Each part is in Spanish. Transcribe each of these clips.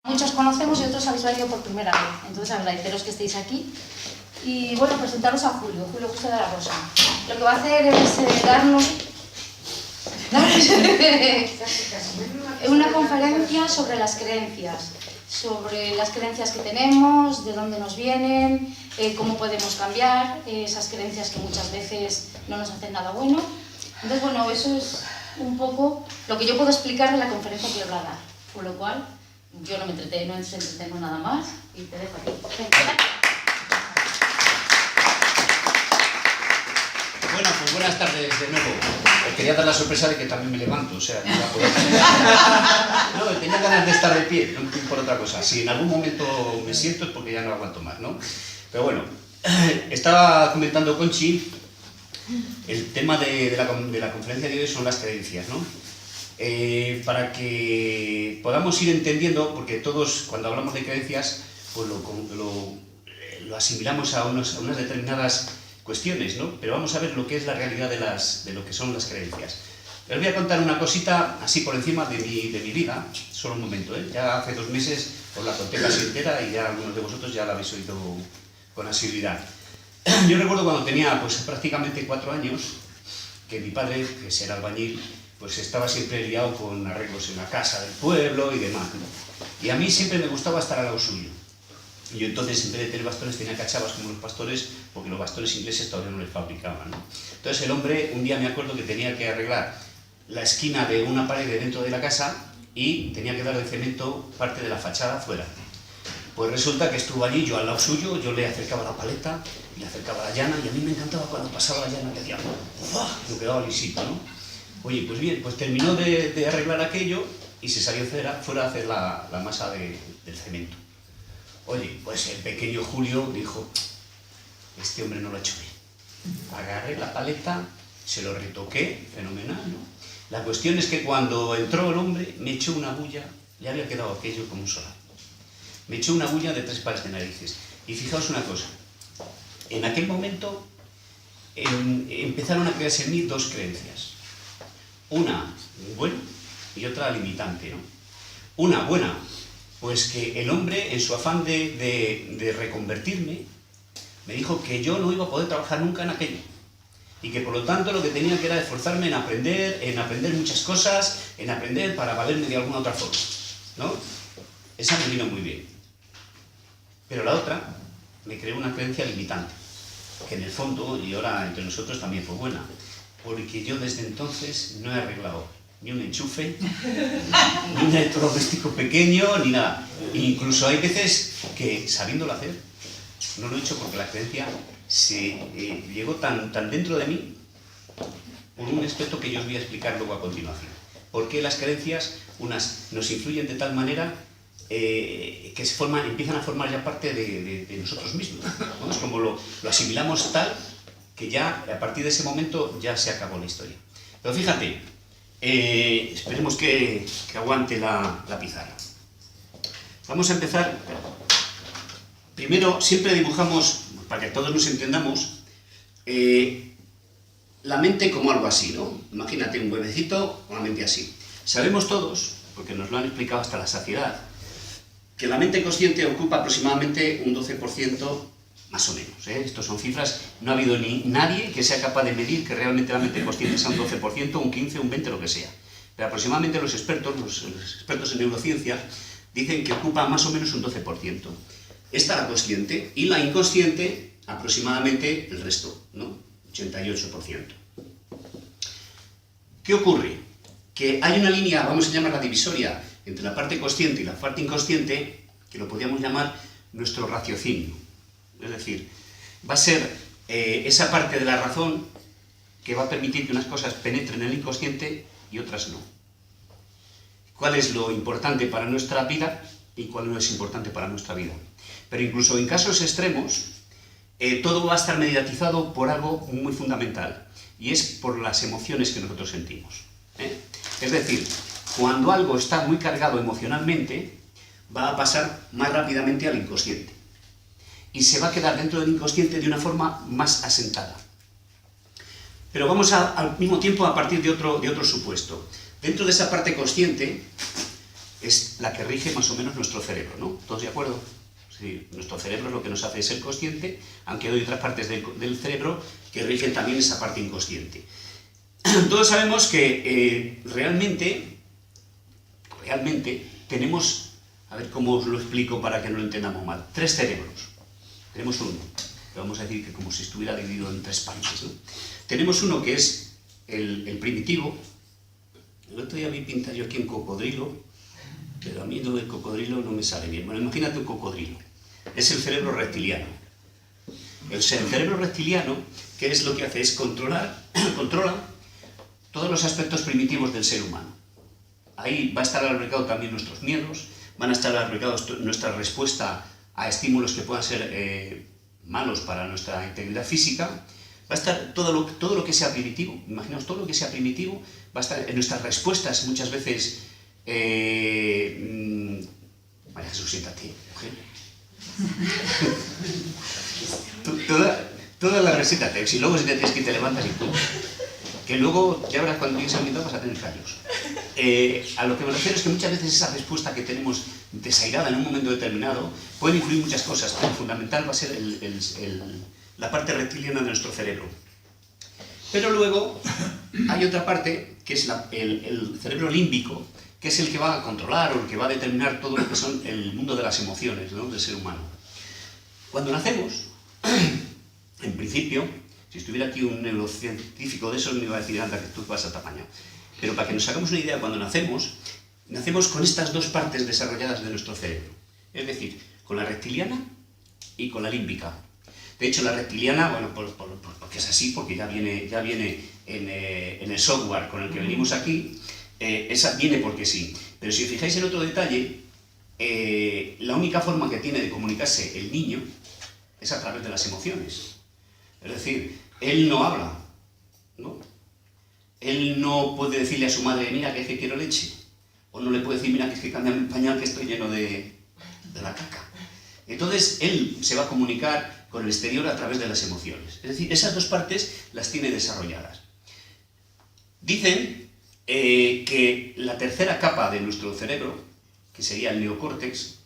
Muchos conocemos y otros habéis venido por primera vez, entonces agradeceros que estéis aquí. Y bueno, presentaros a Julio José de la Rosa. Lo que va a hacer es darnos una conferencia sobre las creencias que tenemos, de dónde nos vienen, cómo podemos cambiar esas creencias que muchas veces no nos hacen nada bueno. Entonces, bueno, eso es un poco lo que yo puedo explicar de la conferencia que os va a dar, por lo cual yo no me entretengo nada más y te dejo aquí. Bueno, pues buenas tardes de nuevo. Quería dar la sorpresa de que también me levanto, o sea, no puedo... No, tenía ganas de estar de pie, no por otra cosa. Si en algún momento me siento es porque ya no aguanto más, ¿no? Pero bueno, estaba comentando Conchi, el tema de la conferencia de hoy son las creencias, ¿no? Para que podamos ir entendiendo, porque todos cuando hablamos de creencias, pues lo asimilamos a unas determinadas cuestiones, ¿no? Pero vamos a ver lo que es la realidad de lo que son las creencias. Les voy a contar una cosita así por encima de mi vida, solo un momento, ¿eh? Ya hace 2 meses os la conté casi entera y ya algunos de vosotros ya la habéis oído con asiduidad. Yo recuerdo cuando tenía pues prácticamente 4 años, que mi padre, que era albañil, pues estaba siempre liado con arreglos en la casa del pueblo y demás, ¿no? Y a mí siempre me gustaba estar al lado suyo. Y yo entonces, en vez de tener bastones, tenía cachavas como los pastores, porque los bastones ingleses todavía no les fabricaban, ¿no? Entonces el hombre, un día me acuerdo que tenía que arreglar la esquina de una pared de dentro de la casa y tenía que dar de cemento parte de la fachada fuera. Pues resulta que estuvo allí, yo al lado suyo, yo le acercaba la paleta, y le acercaba la llana, y a mí me encantaba cuando pasaba la llana, que hacía ¡fua! Me quedaba lisito, ¿no? Oye, pues bien, pues terminó de arreglar aquello y se salió fuera a hacer la masa del cemento. Oye, pues el pequeño Julio dijo, este hombre no lo ha hecho bien. Agarré la paleta, se lo retoqué, fenomenal, ¿no? La cuestión es que cuando entró el hombre, me echó una bulla, le había quedado aquello como un solar. Me echó una bulla de 3 pares de narices. Y fijaos una cosa, en aquel momento empezaron a crearse en mí 2 creencias. Una buena y otra limitante, ¿no? Una buena, pues que el hombre, en su afán de reconvertirme, me dijo que yo no iba a poder trabajar nunca en aquello. Y que por lo tanto lo que tenía que era esforzarme en aprender muchas cosas, en aprender para valerme de alguna otra forma, ¿no? Esa me vino muy bien. Pero la otra me creó una creencia limitante, que en el fondo, y ahora entre nosotros también fue buena, porque yo desde entonces no he arreglado ni un enchufe, ni un electrodoméstico pequeño, ni nada. E incluso hay veces que, sabiéndolo hacer, no lo he hecho porque la creencia se llegó tan dentro de mí por un aspecto que yo os voy a explicar luego a continuación. ¿Por qué las creencias, unas nos influyen de tal manera que empiezan a formar ya parte de nosotros mismos, ¿no? Es como lo asimilamos tal que ya a partir de ese momento ya se acabó la historia. Pero fíjate, esperemos que aguante la pizarra. Vamos a empezar. Primero, siempre dibujamos, para que todos nos entendamos, la mente como algo así, ¿no? Imagínate un huevecito con la mente así. Sabemos todos, porque nos lo han explicado hasta la saciedad, que la mente consciente ocupa aproximadamente un 12%, más o menos, ¿eh? Estos son cifras, no ha habido nadie que sea capaz de medir que realmente la mente consciente sea un 12%, un 15%, un 20%, lo que sea. Pero aproximadamente los expertos en neurociencia, dicen que ocupa más o menos un 12%. Esta la consciente y la inconsciente aproximadamente el resto, ¿no? 88%. ¿Qué ocurre? Que hay una línea, vamos a llamarla divisoria, entre la parte consciente y la parte inconsciente, que lo podríamos llamar nuestro raciocinio. Es decir, va a ser esa parte de la razón que va a permitir que unas cosas penetren en el inconsciente y otras no. ¿Cuál es lo importante para nuestra vida y cuál no es importante para nuestra vida? Pero incluso en casos extremos, todo va a estar mediatizado por algo muy fundamental, y es por las emociones que nosotros sentimos, ¿eh? Es decir, cuando algo está muy cargado emocionalmente, va a pasar más rápidamente al inconsciente, y se va a quedar dentro del inconsciente de una forma más asentada. Pero vamos al mismo tiempo a partir de otro supuesto. Dentro de esa parte consciente, es la que rige más o menos nuestro cerebro, ¿no? ¿Todos de acuerdo? Sí, nuestro cerebro es lo que nos hace ser consciente, aunque hay otras partes del cerebro que rigen también esa parte inconsciente. Todos sabemos que realmente tenemos, a ver cómo os lo explico para que no lo entendamos mal, 3 cerebros. Tenemos uno, que vamos a decir que como si estuviera dividido en 3 partes, ¿no? Tenemos uno que es el primitivo. El otro día vi pintar yo aquí un cocodrilo, pero a mí lo del cocodrilo no me sale bien. Bueno, imagínate un cocodrilo. Es el cerebro reptiliano. El cerebro reptiliano, ¿qué es lo que hace? Es controla todos los aspectos primitivos del ser humano. Ahí va a estar albergado también nuestros miedos, van a estar albergados nuestra respuesta a estímulos que puedan ser malos para nuestra integridad física. Va a estar todo lo que sea primitivo. Imaginaos, todo lo que sea primitivo va a estar en nuestras respuestas muchas veces. María Jesús, siéntate, mujer. Toda la receta, si luego si te tienes que te levantas y tú, que luego ya verás cuando llegues al mitad vas a tener callos. A lo que me refiero es que muchas veces esa respuesta que tenemos desairada en un momento determinado puede influir muchas cosas, pero fundamental va a ser la parte reptiliana de nuestro cerebro. Pero luego hay otra parte que es el cerebro límbico, que es el que va a controlar o el que va a determinar todo lo que son el mundo de las emociones, ¿no?, del ser humano. Cuando nacemos, en principio, si estuviera aquí un neurocientífico de esos me iba a decir, anda, que tú vas a tamaño. Pero para que nos hagamos una idea, cuando nacemos con estas 2 partes desarrolladas de nuestro cerebro. Es decir, con la reptiliana y con la límbica. De hecho, la reptiliana, bueno, porque es así, porque ya viene en el software con el que venimos aquí, esa viene porque sí. Pero si os fijáis en otro detalle, la única forma que tiene de comunicarse el niño es a través de las emociones. Es decir, él no habla, ¿no? Él no puede decirle a su madre, mira que es que quiero leche. O no le puede decir, mira que es que cámbiame el pañal que estoy lleno de la caca. Entonces, él se va a comunicar con el exterior a través de las emociones. Es decir, esas 2 partes las tiene desarrolladas. Dicen que la tercera capa de nuestro cerebro, que sería el neocórtex,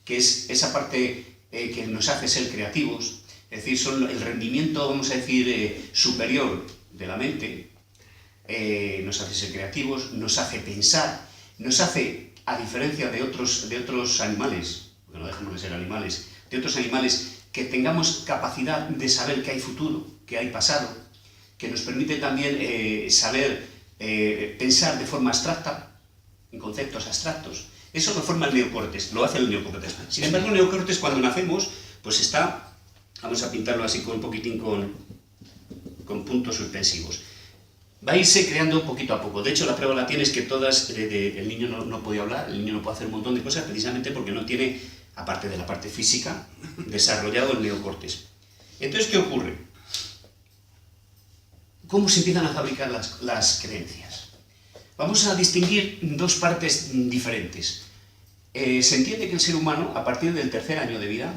que es esa parte que nos hace ser creativos, es decir, son el rendimiento, vamos a decir, superior de la mente, nos hace ser creativos, nos hace pensar, nos hace, a diferencia de otros animales, porque no dejamos de ser animales, de otros animales, que tengamos capacidad de saber que hay futuro, que hay pasado, que nos permite también saber pensar de forma abstracta, en conceptos abstractos. Eso lo forma el neocórtex, lo hace el neocórtex. Sin embargo, el neocórtex cuando nacemos, pues está, vamos a pintarlo así con un poquitín con puntos suspensivos. Va a irse creando poquito a poco. De hecho, la prueba la tiene es que el niño no puede hablar, el niño no puede hacer un montón de cosas precisamente porque no tiene, aparte de la parte física, desarrollado el neocórtex. Entonces, ¿qué ocurre? ¿Cómo se empiezan a fabricar las creencias? Vamos a distinguir 2 partes diferentes. Se entiende que el ser humano, a partir del 3er año de vida,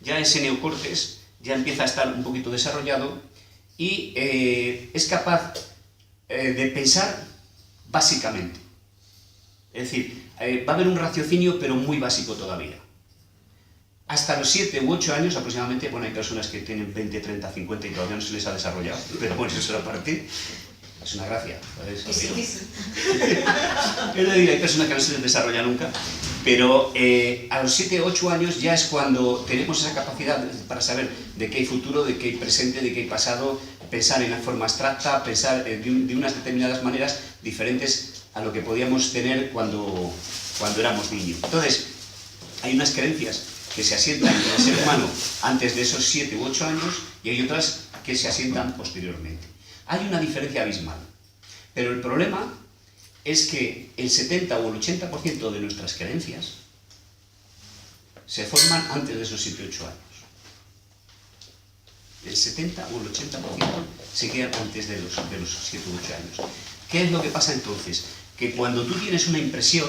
ya ese neocórtex ya empieza a estar un poquito desarrollado y es capaz de pensar básicamente. Es decir, va a haber un raciocinio, pero muy básico todavía. Hasta los 7 u 8 años aproximadamente, bueno, hay personas que tienen 20, 30, 50 y todavía no se les ha desarrollado, pero bueno, eso será partir. Es una gracia, ¿sabes? Es decir, hay personas que no se les desarrolla nunca, pero a los 7 o 8 años ya es cuando tenemos esa capacidad para saber de qué hay futuro, de qué hay presente, de qué hay pasado, pensar en la forma abstracta, pensar de unas determinadas maneras diferentes a lo que podíamos tener cuando éramos niños. Entonces, hay unas creencias que se asientan en el ser humano antes de esos 7 u 8 años y hay otras que se asientan posteriormente. Hay una diferencia abismal, pero el problema es que el 70 o el 80% de nuestras creencias se forman antes de esos 7 u 8 años. El 70 o el 80% se quedan antes de los 7 u 8 años. ¿Qué es lo que pasa entonces? Que cuando tú tienes una impresión,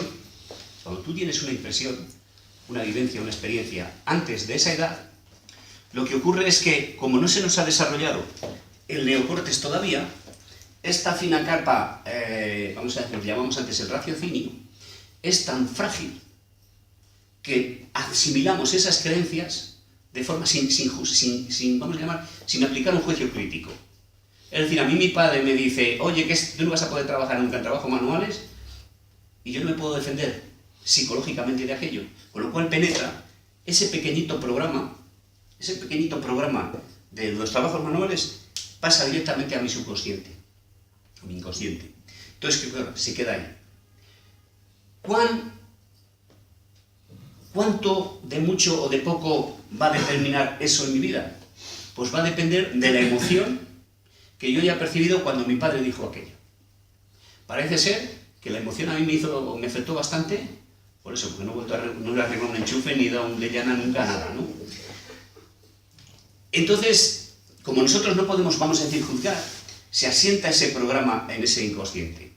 una vivencia, una experiencia antes de esa edad, lo que ocurre es que, como no se nos ha desarrollado el neocórtex todavía, esta fina capa, vamos a decir, llamamos antes el raciocinio, es tan frágil que asimilamos esas creencias de forma vamos a llamar, sin aplicar un juicio crítico. Es decir, a mí mi padre me dice, oye, que tú no vas a poder trabajar nunca en trabajos manuales, y yo no me puedo defender psicológicamente de aquello, con lo cual penetra ese pequeñito programa de los trabajos manuales, pasa directamente a mi subconsciente, a mi inconsciente. Entonces, claro, se queda ahí. ¿Cuánto de mucho o de poco va a determinar eso en mi vida? Pues va a depender de la emoción que yo ya he percibido cuando mi padre dijo aquello. Parece ser que la emoción a mí me afectó bastante, por eso, porque no le arregló un enchufe ni da un de llana nunca nada, ¿no? Entonces, como nosotros no podemos, vamos a decir, juzgar, se asienta ese programa en ese inconsciente.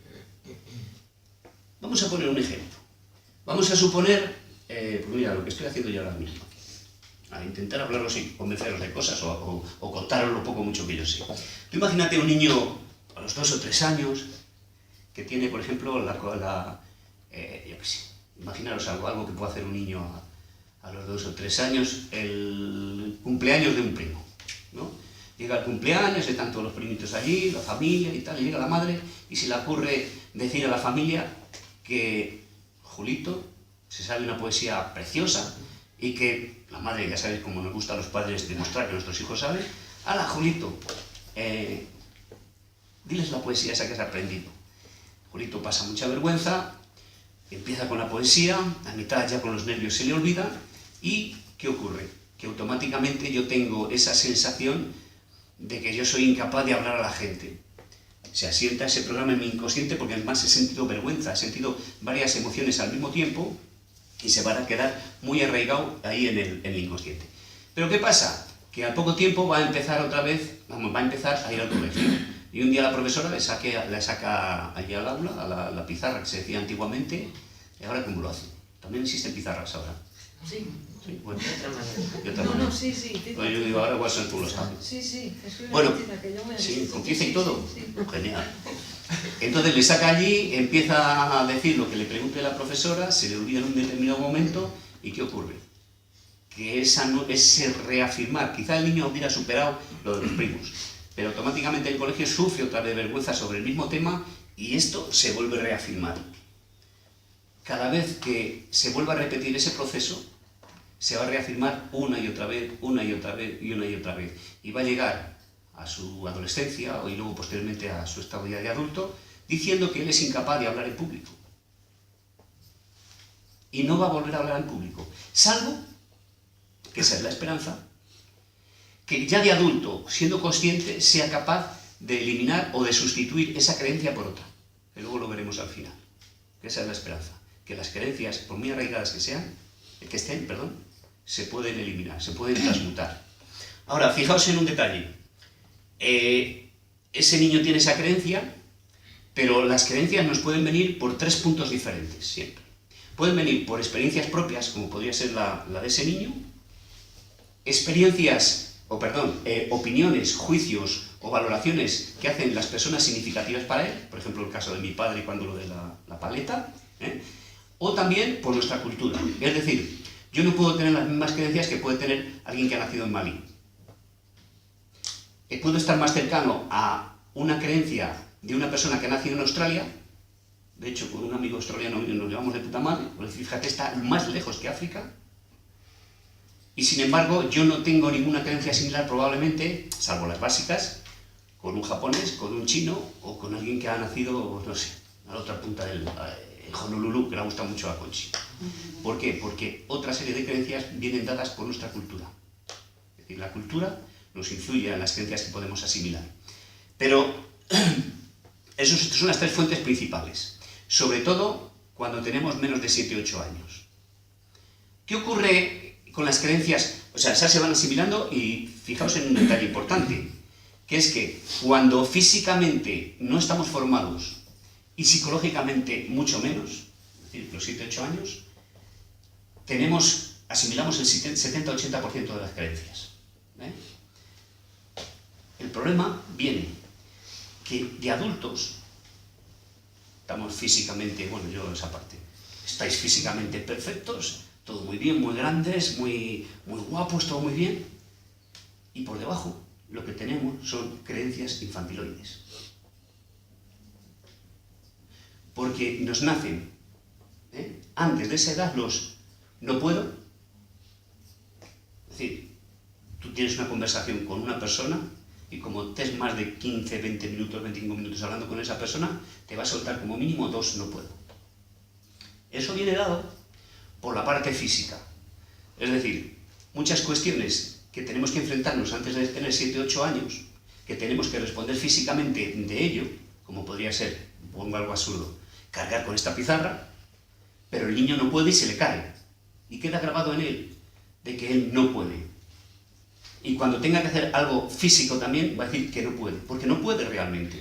Vamos a poner un ejemplo. Vamos a suponer, pues mira, lo que estoy haciendo yo ahora mismo, a intentar hablaros y convenceros de cosas o contaros lo poco o mucho que yo sé. Tú imagínate un niño a los 2 o 3 años que tiene, por ejemplo, yo qué sé, imaginaros algo que puede hacer un niño a los 2 o 3 años, el cumpleaños de un primo, ¿no? Llega el cumpleaños, están todos los primitos allí, la familia y tal, y llega la madre y se le ocurre decir a la familia que Julito se sabe una poesía preciosa y que la madre, ya sabéis cómo nos gusta a los padres demostrar que nuestros hijos saben, ¡hala, Julito! Diles la poesía esa que has aprendido. Julito pasa mucha vergüenza, empieza con la poesía, a mitad ya con los nervios se le olvida, y ¿qué ocurre? Que automáticamente yo tengo esa sensación de que yo soy incapaz de hablar a la gente. Se asienta ese programa en mi inconsciente porque además he sentido vergüenza, he sentido varias emociones al mismo tiempo y se van a quedar muy arraigado ahí en el inconsciente. Pero ¿qué pasa? Que al poco tiempo va a empezar otra vez, va a empezar a ir al colegio. Y un día la profesora le saca allí al aula, a la pizarra que se decía antiguamente, y ahora ¿cómo lo hace? También existen pizarras ahora. Sí. Sí, bueno. De otra manera. No, sí. Bueno, yo digo, ahora Watson tú lo sabes. Sí. Es una bueno, noticia que yo me sí, con tiza y todo. Sí. Genial. Entonces le saca allí, empieza a decir lo que le pregunte la profesora, se le olvida en un determinado momento, ¿y qué ocurre? Que ese reafirmar, quizá el niño hubiera superado lo de los primos, pero automáticamente el colegio sufre otra vez vergüenza sobre el mismo tema y esto se vuelve a reafirmar. Cada vez que se vuelva a repetir ese proceso, se va a reafirmar una y otra vez, y va a llegar a su adolescencia y luego posteriormente a su estado ya de adulto, diciendo que él es incapaz de hablar en público. Y no va a volver a hablar en público, salvo, que esa es la esperanza, que ya de adulto, siendo consciente, sea capaz de eliminar o de sustituir esa creencia por otra. Que luego lo veremos al final. Que esa es la esperanza. Que las creencias, por muy arraigadas que estén, se pueden eliminar, se pueden transmutar. Ahora, fijaos en un detalle. Ese niño tiene esa creencia, pero las creencias nos pueden venir por 3 puntos diferentes, siempre. Pueden venir por experiencias propias, como podría ser la de ese niño, opiniones, juicios o valoraciones que hacen las personas significativas para él, por ejemplo el caso de mi padre cuando lo de la paleta, o también por nuestra cultura. Es decir, yo no puedo tener las mismas creencias que puede tener alguien que ha nacido en Malí. Puedo estar más cercano a una creencia de una persona que ha nacido en Australia. De hecho, con un amigo australiano nos llevamos de puta madre, porque fíjate, está más lejos que África. Y sin embargo, yo no tengo ninguna creencia similar probablemente, salvo las básicas, con un japonés, con un chino o con alguien que ha nacido, no sé, a la otra punta del Honolulu, que le gusta mucho a Conchi. ¿Por qué? Porque otra serie de creencias vienen dadas por nuestra cultura. Es decir, la cultura nos influye en las creencias que podemos asimilar. Pero esas son las 3 fuentes principales, sobre todo cuando tenemos menos de 7 o 8 años. ¿Qué ocurre con las creencias? O sea, esas se van asimilando y fijaos en un detalle importante, que es que cuando físicamente no estamos formados y psicológicamente mucho menos, es decir, los 7 o 8 años, asimilamos el 70-80% de las creencias. El problema viene que de adultos, estamos físicamente, bueno, yo esa parte, estáis físicamente perfectos, todo muy bien, muy grandes, muy guapos, todo muy bien. Y por debajo lo que tenemos son creencias infantiloides. Porque nos nacen, antes de esa edad, los no puedo. Es decir, tú tienes una conversación con una persona y como estés más de 15, 20 minutos, 25 minutos hablando con esa persona, te va a soltar como mínimo 2 no puedo. Eso viene dado por la parte física. Es decir, muchas cuestiones que tenemos que enfrentarnos antes de tener 7, 8 años, que tenemos que responder físicamente de ello, como podría ser, pongo algo absurdo, cargar con esta pizarra, pero el niño no puede y se le cae. Y queda grabado en él de que él no puede. Y cuando tenga que hacer algo físico también, va a decir que no puede, porque no puede realmente.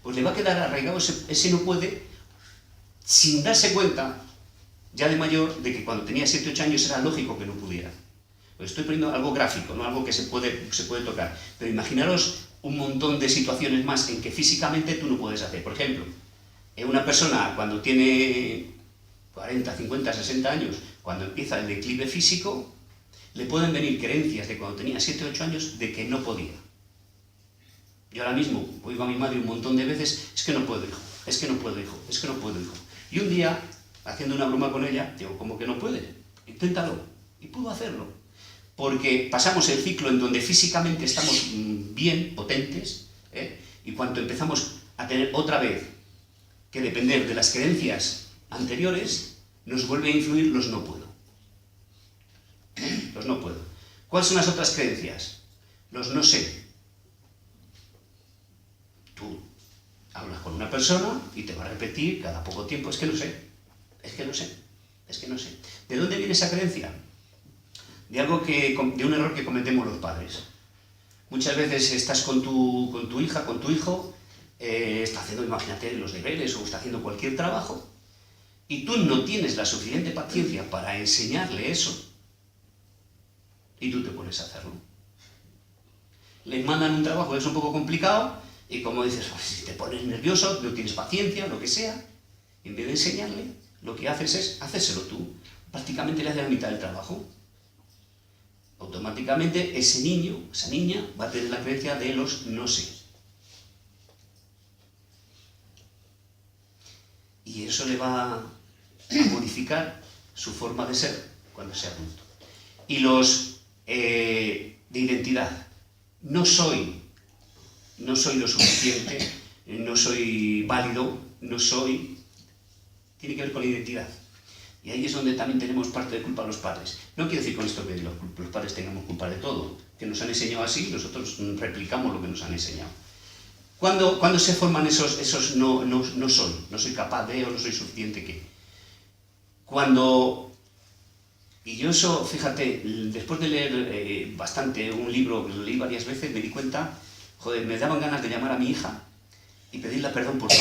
Pues le va a quedar arraigado ese no puede, sin darse cuenta, ya de mayor, de que cuando tenía 7, 8 años era lógico que no pudiera. Pues estoy poniendo algo gráfico, no algo que se puede tocar. Pero imaginaros un montón de situaciones más en que físicamente tú no puedes hacer. Por ejemplo, una persona cuando tiene 40, 50, 60 años, cuando empieza el declive físico, le pueden venir creencias de cuando tenía 7, 8 años de que no podía. Yo ahora mismo oigo a mi madre un montón de veces, es que no puedo, hijo, es que no puedo, hijo, es que no puedo, hijo. Y un día, haciendo una broma con ella, digo, ¿cómo que no puede? Inténtalo. Y pudo hacerlo. Porque pasamos el ciclo en donde físicamente estamos bien, potentes, y cuando empezamos a tener otra vez que depender de las creencias anteriores, nos vuelve a influir los no puedo. Los no puedo. ¿Cuáles son las otras creencias? Los no sé. Tú hablas con una persona y te va a repetir cada poco tiempo, es que no sé, es que no sé, es que no sé. ¿De dónde viene esa creencia? De un error que cometemos los padres. Muchas veces estás con tu hija, con tu hijo, está haciendo, imagínate, los deberes o está haciendo cualquier trabajo, y tú no tienes la suficiente paciencia para enseñarle eso, y tú te pones a hacerlo. Les mandan un trabajo que es un poco complicado, y como dices, pues, si te pones nervioso, no tienes paciencia, lo que sea, en vez de enseñarle, lo que haces es hacérselo tú. Prácticamente le haces la mitad del trabajo. Automáticamente ese niño, esa niña, va a tener la creencia de los no sé. Y eso le va a modificar su forma de ser cuando sea adulto. Y los de identidad. No soy lo suficiente, no soy válido, no soy... Tiene que ver con la identidad. Y ahí es donde también tenemos parte de culpa los padres. No quiero decir con esto que los padres tengamos culpa de todo. Que nos han enseñado así, nosotros replicamos lo que nos han enseñado. ¿Cuándo se forman esos no soy capaz de o no soy suficiente que? Cuando... Y yo eso, fíjate, después de leer bastante un libro, lo leí varias veces, me di cuenta, joder, me daban ganas de llamar a mi hija y pedirle perdón por todo.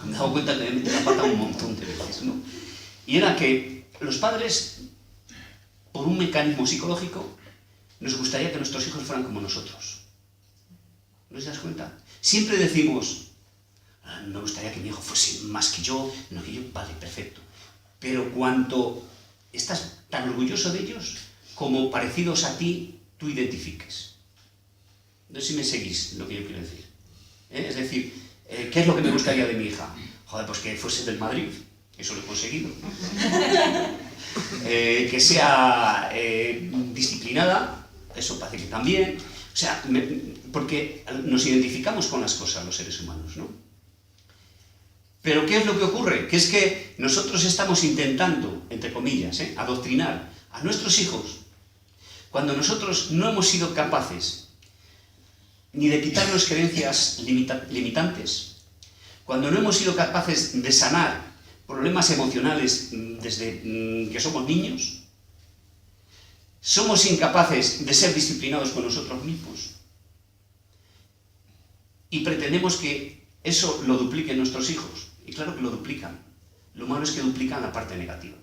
Me he dado cuenta que me metí la pata un montón de veces, ¿no? Y era que los padres, por un mecanismo psicológico, nos gustaría que nuestros hijos fueran como nosotros. ¿No os das cuenta? Siempre decimos, no me gustaría que mi hijo fuese más que yo, no que yo, vale, perfecto. Pero cuando estás tan orgulloso de ellos, como parecidos a ti, tú identifiques. No sé si me seguís lo que yo quiero decir. Es decir, ¿qué es lo que me gustaría de mi hija? Joder, pues que fuese del Madrid. Eso lo he conseguido. Que sea disciplinada, eso parece que también. O sea, porque nos identificamos con las cosas los seres humanos, ¿no? Pero ¿qué es lo que ocurre? Que es que nosotros estamos intentando, entre comillas, adoctrinar a nuestros hijos cuando nosotros no hemos sido capaces ni de quitarnos creencias limitantes, cuando no hemos sido capaces de sanar problemas emocionales desde que somos niños, somos incapaces de ser disciplinados con nosotros mismos y pretendemos que eso lo dupliquen nuestros hijos. Y claro que lo duplican. Lo malo es que duplican la parte negativa.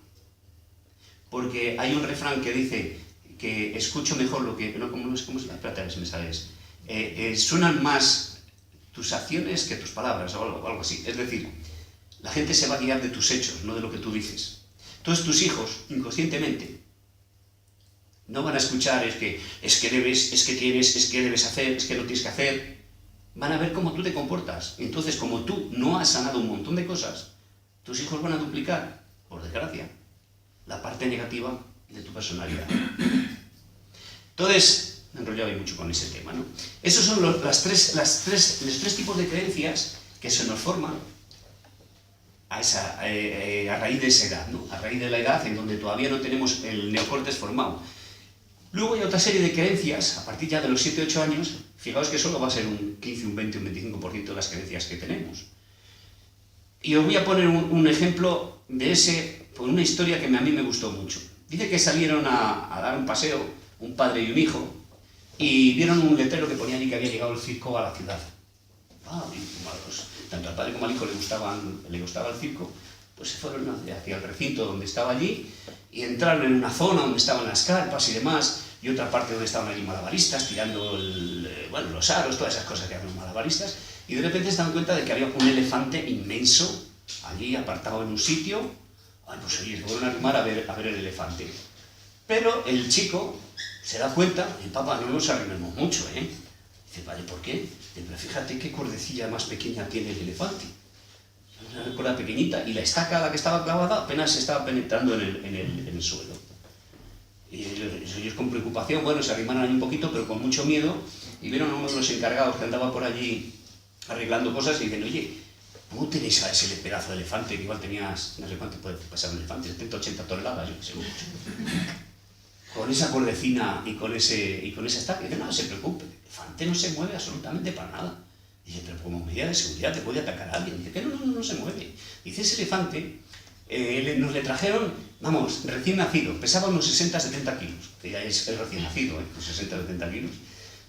Porque hay un refrán que dice que escucho mejor lo que... No, ¿cómo es? Espérate, a ver si me sales. Suenan más tus acciones que tus palabras o algo así. Es decir, La gente se va a guiar de tus hechos, no de lo que tú dices. Entonces tus hijos, inconscientemente, no van a escuchar es que debes, es que tienes, es que debes hacer, es que no tienes que hacer. Van a ver cómo tú te comportas. Entonces, como tú no has sanado un montón de cosas, tus hijos van a duplicar, por desgracia, la parte negativa de tu personalidad. Entonces, me enrollaba mucho con ese tema, ¿no? Esos son los tres tipos de creencias que se nos forman a raíz de esa edad, ¿no? A raíz de la edad en donde todavía no tenemos el neocórtex formado. Luego hay otra serie de creencias, a partir ya de los 7-8 años, fijaos que solo va a ser un 15, un 20, un 25% de las creencias que tenemos. Y os voy a poner un ejemplo de por una historia que a mí me gustó mucho. Dice que salieron a dar un paseo, un padre y un hijo, y vieron un letrero que ponía allí que había llegado el circo a la ciudad. Tanto al padre como al hijo le gustaba el circo, pues se fueron hacia el recinto donde estaba allí y entraron en una zona donde estaban las carpas y demás, y otra parte donde estaban allí malabaristas, tirando los aros, todas esas cosas que hacen los malabaristas, y de repente se dan cuenta de que había un elefante inmenso allí apartado en un sitio. Pues oye, se fueron a arrimar a ver el elefante. Pero el chico se da cuenta, y papá, no nos arrimemos mucho, ¿eh? Dice, vale, ¿por qué? Dice, pero fíjate qué cuerdecilla más pequeña tiene el elefante. Una cuerda pequeñita, y la estaca a la que estaba clavada apenas se estaba penetrando en el suelo. Y ellos con preocupación, se arrimaron ahí un poquito, pero con mucho miedo, y vieron a uno de los encargados que andaba por allí arreglando cosas, y dicen, oye, ¿cómo tenéis a ese pedazo de elefante? Que igual tenías, no sé cuánto puede pasar un elefante, 70-80 toneladas, yo que sé mucho. Con esa cuerdecina y con esa estaca, y dice, no se preocupe, el elefante no se mueve absolutamente para nada. Dice, pero como medida de seguridad te puede atacar a alguien. Dice, que no se mueve. Dice, ese elefante nos le trajeron, recién nacido, pesaba unos 60-70 kilos, que ya es recién nacido, unos 60-70 kilos.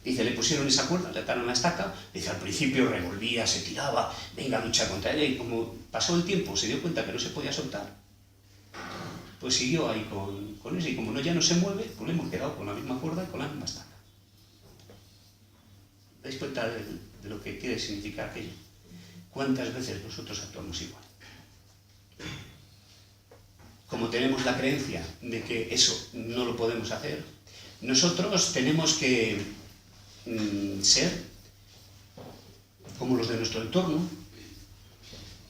Dice, le pusieron esa cuerda, le ataron la estaca, dice, al principio revolvía, se tiraba, venga a luchar contra ella, y como pasó el tiempo, se dio cuenta que no se podía soltar, pues siguió ahí con eso, y como ya no se mueve, pues le hemos quedado con la misma cuerda y con la misma estaca. ¿Dais cuenta de lo que quiere significar aquello? ¿Cuántas veces nosotros actuamos igual? Como tenemos la creencia de que eso no lo podemos hacer, nosotros tenemos que ser como los de nuestro entorno.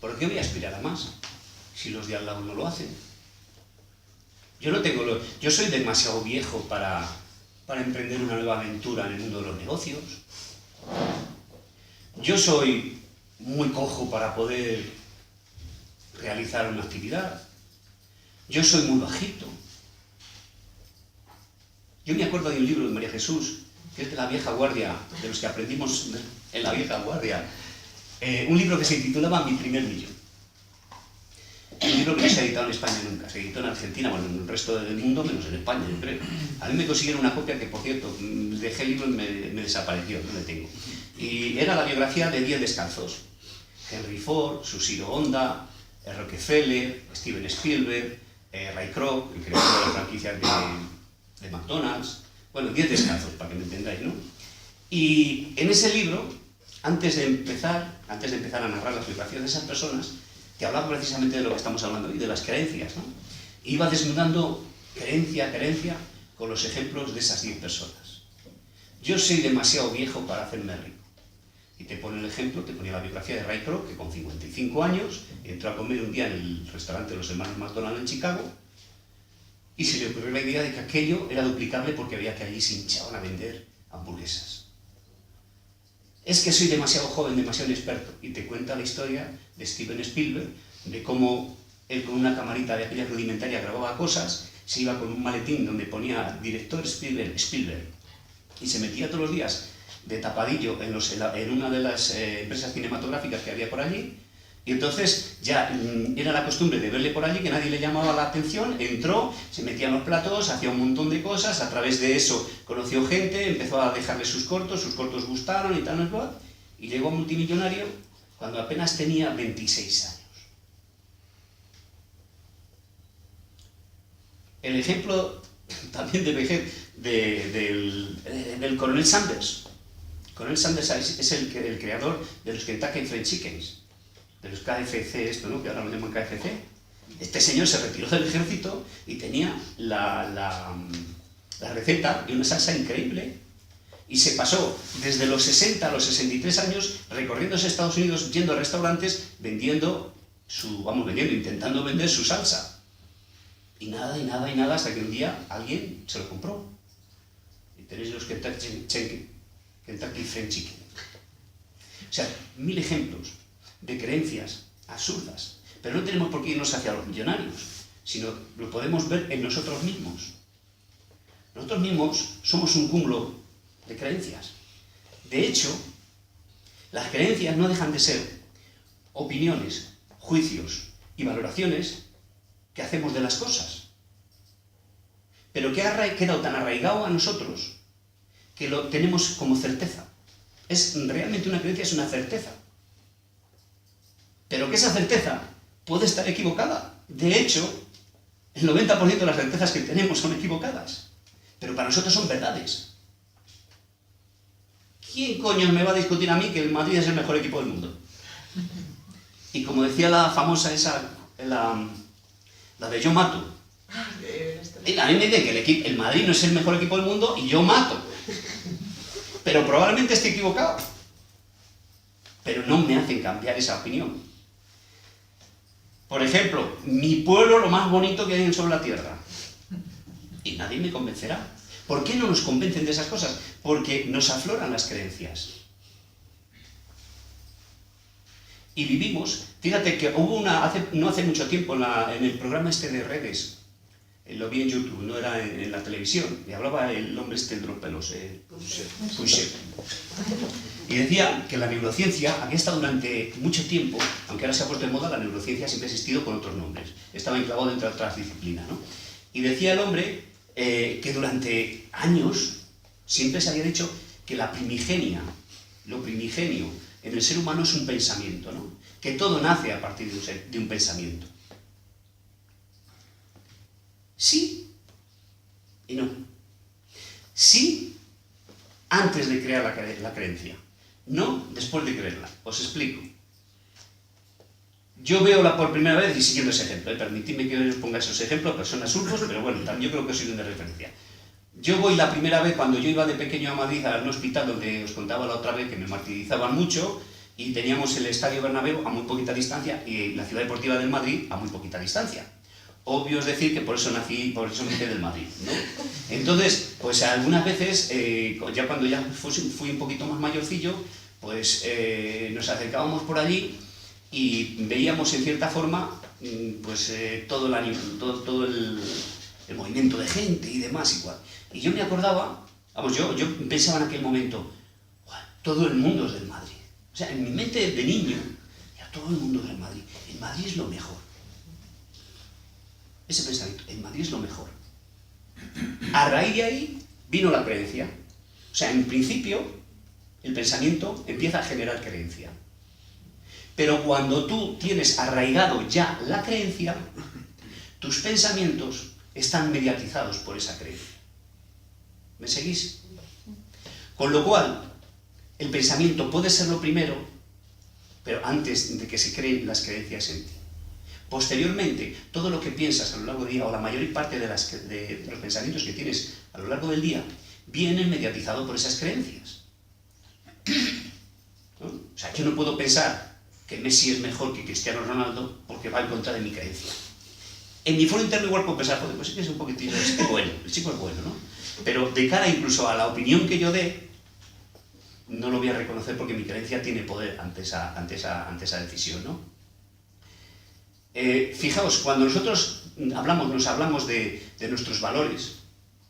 ¿Por qué voy a aspirar a más si los de al lado no lo hacen? Yo soy demasiado viejo para emprender una nueva aventura en el mundo de los negocios. Yo soy muy cojo para poder realizar una actividad. Yo soy muy bajito. Yo me acuerdo de un libro de María Jesús, que es de la vieja guardia, de los que aprendimos en la vieja guardia. Un libro que se titulaba Mi primer millón. Un libro que no se ha editado en España nunca, se editó en Argentina, en el resto del mundo, menos en España, yo creo. A mí me consiguieron una copia que, por cierto, dejé el libro y me desapareció, no le tengo. Y era la biografía de 10 descalzos. Henry Ford, Sushiro Honda, Rockefeller, Steven Spielberg, Ray Kroc, el creador de las franquicias de McDonald's. 10 descalzos, para que me entendáis, ¿no? Y en ese libro, antes de empezar a narrar las biografías de esas personas, que hablaba precisamente de lo que estamos hablando hoy, de las creencias, ¿no? Iba desnudando creencia a creencia con los ejemplos de esas 10 personas. Yo soy demasiado viejo para hacerme rico. Y te pone el ejemplo, te ponía la biografía de Ray Kroc, que con 55 años entró a comer un día en el restaurante de los hermanos McDonald's en Chicago, y se le ocurrió la idea de que aquello era duplicable porque veía que allí se hinchaban a vender hamburguesas. Es que soy demasiado joven, demasiado inexperto. Y te cuenta la historia de Steven Spielberg, de cómo él con una camarita de aquella rudimentaria grababa cosas, se iba con un maletín donde ponía director Spielberg, y se metía todos los días de tapadillo en una de las empresas cinematográficas que había por allí, y entonces ya era la costumbre de verle por allí, que nadie le llamaba la atención, entró, se metía en los platos, hacía un montón de cosas, a través de eso conoció gente, empezó a dejarle sus cortos gustaron y tal, y llegó a multimillonario cuando apenas tenía 26 años. El ejemplo también de vejez del coronel Sanders. Coronel Sanders es el creador de los Kentucky Fried Chickens, de los KFC, esto, ¿no? Que ahora lo llaman KFC. Este señor se retiró del ejército y tenía la receta de una salsa increíble y se pasó desde los 60 a los 63 años recorriéndose Estados Unidos, yendo a restaurantes, intentando vender su salsa. Y nada, hasta que un día alguien se lo compró. Y tenéis los Kentucky Fried Chicken. O sea, 1000 ejemplos de creencias absurdas. Pero no tenemos por qué irnos hacia los millonarios, sino lo podemos ver en nosotros mismos. Nosotros mismos somos un cúmulo de creencias. De hecho, las creencias no dejan de ser opiniones, juicios y valoraciones que hacemos de las cosas. Pero que ha quedado tan arraigado a nosotros que lo tenemos como certeza. Realmente una creencia es una certeza. Pero que esa certeza puede estar equivocada. De hecho, el 90% de las certezas que tenemos son equivocadas. Pero para nosotros son verdades. ¿Quién coño me va a discutir a mí que el Madrid es el mejor equipo del mundo? Y como decía la famosa esa, la de yo mato. Y a mí me dicen que el Madrid no es el mejor equipo del mundo y yo mato. Pero probablemente esté equivocado. Pero no me hacen cambiar esa opinión. Por ejemplo, mi pueblo lo más bonito que hay sobre la tierra. Y nadie me convencerá. ¿Por qué no nos convencen de esas cosas? Porque nos afloran las creencias. Y vivimos, fíjate que hubo no hace mucho tiempo en el programa este de redes, lo vi en YouTube, no era en la televisión, y hablaba el hombre este de los pelos, Pusher. Y decía que la neurociencia había estado durante mucho tiempo, aunque ahora se ha puesto de moda, la neurociencia siempre ha existido con otros nombres, estaba enclavado dentro de otras disciplinas, ¿no? Y decía el hombre que durante años siempre se había dicho que lo primigenio en el ser humano es un pensamiento, ¿no? Que todo nace a partir de un pensamiento. Sí y no. Sí antes de crear la creencia, no después de creerla. Os explico. Yo veo por primera vez, y siguiendo ese ejemplo, permitidme que os ponga esos ejemplos, personas surfos, pero bueno, yo creo que os sirven de referencia. Yo voy la primera vez, cuando yo iba de pequeño a Madrid, a un hospital donde os contaba la otra vez que me martirizaban mucho, y teníamos el Estadio Bernabéu a muy poquita distancia, y la Ciudad Deportiva del Madrid a muy poquita distancia. Obvio es decir que por eso me hice del Madrid, ¿no? Entonces, pues algunas veces, ya cuando fui un poquito más mayorcillo, pues nos acercábamos por allí y veíamos en cierta forma pues todo el movimiento de gente y demás igual. Y yo me acordaba, yo pensaba en aquel momento, todo el mundo es del Madrid. O sea, en mi mente de niño, ya todo el mundo es del Madrid. El Madrid es lo mejor. Ese pensamiento, el Madrid es lo mejor. A raíz de ahí vino la creencia. O sea, en principio, el pensamiento empieza a generar creencia. Pero cuando tú tienes arraigado ya la creencia, tus pensamientos están mediatizados por esa creencia. ¿Me seguís? Con lo cual, el pensamiento puede ser lo primero, pero antes de que se creen las creencias en ti. Posteriormente, todo lo que piensas a lo largo del día, o la mayor parte de los pensamientos que tienes a lo largo del día, vienen mediatizados por esas creencias. ¿No? O sea, yo no puedo pensar que Messi es mejor que Cristiano Ronaldo porque va en contra de mi creencia. En mi foro interno igual puedo pensar, joder, pues sí que es un poquitillo, el chico es bueno, ¿no? Pero de cara incluso a la opinión que yo dé, no lo voy a reconocer porque mi creencia tiene poder ante esa decisión, ¿no? Fijaos, cuando nosotros hablamos de nuestros valores,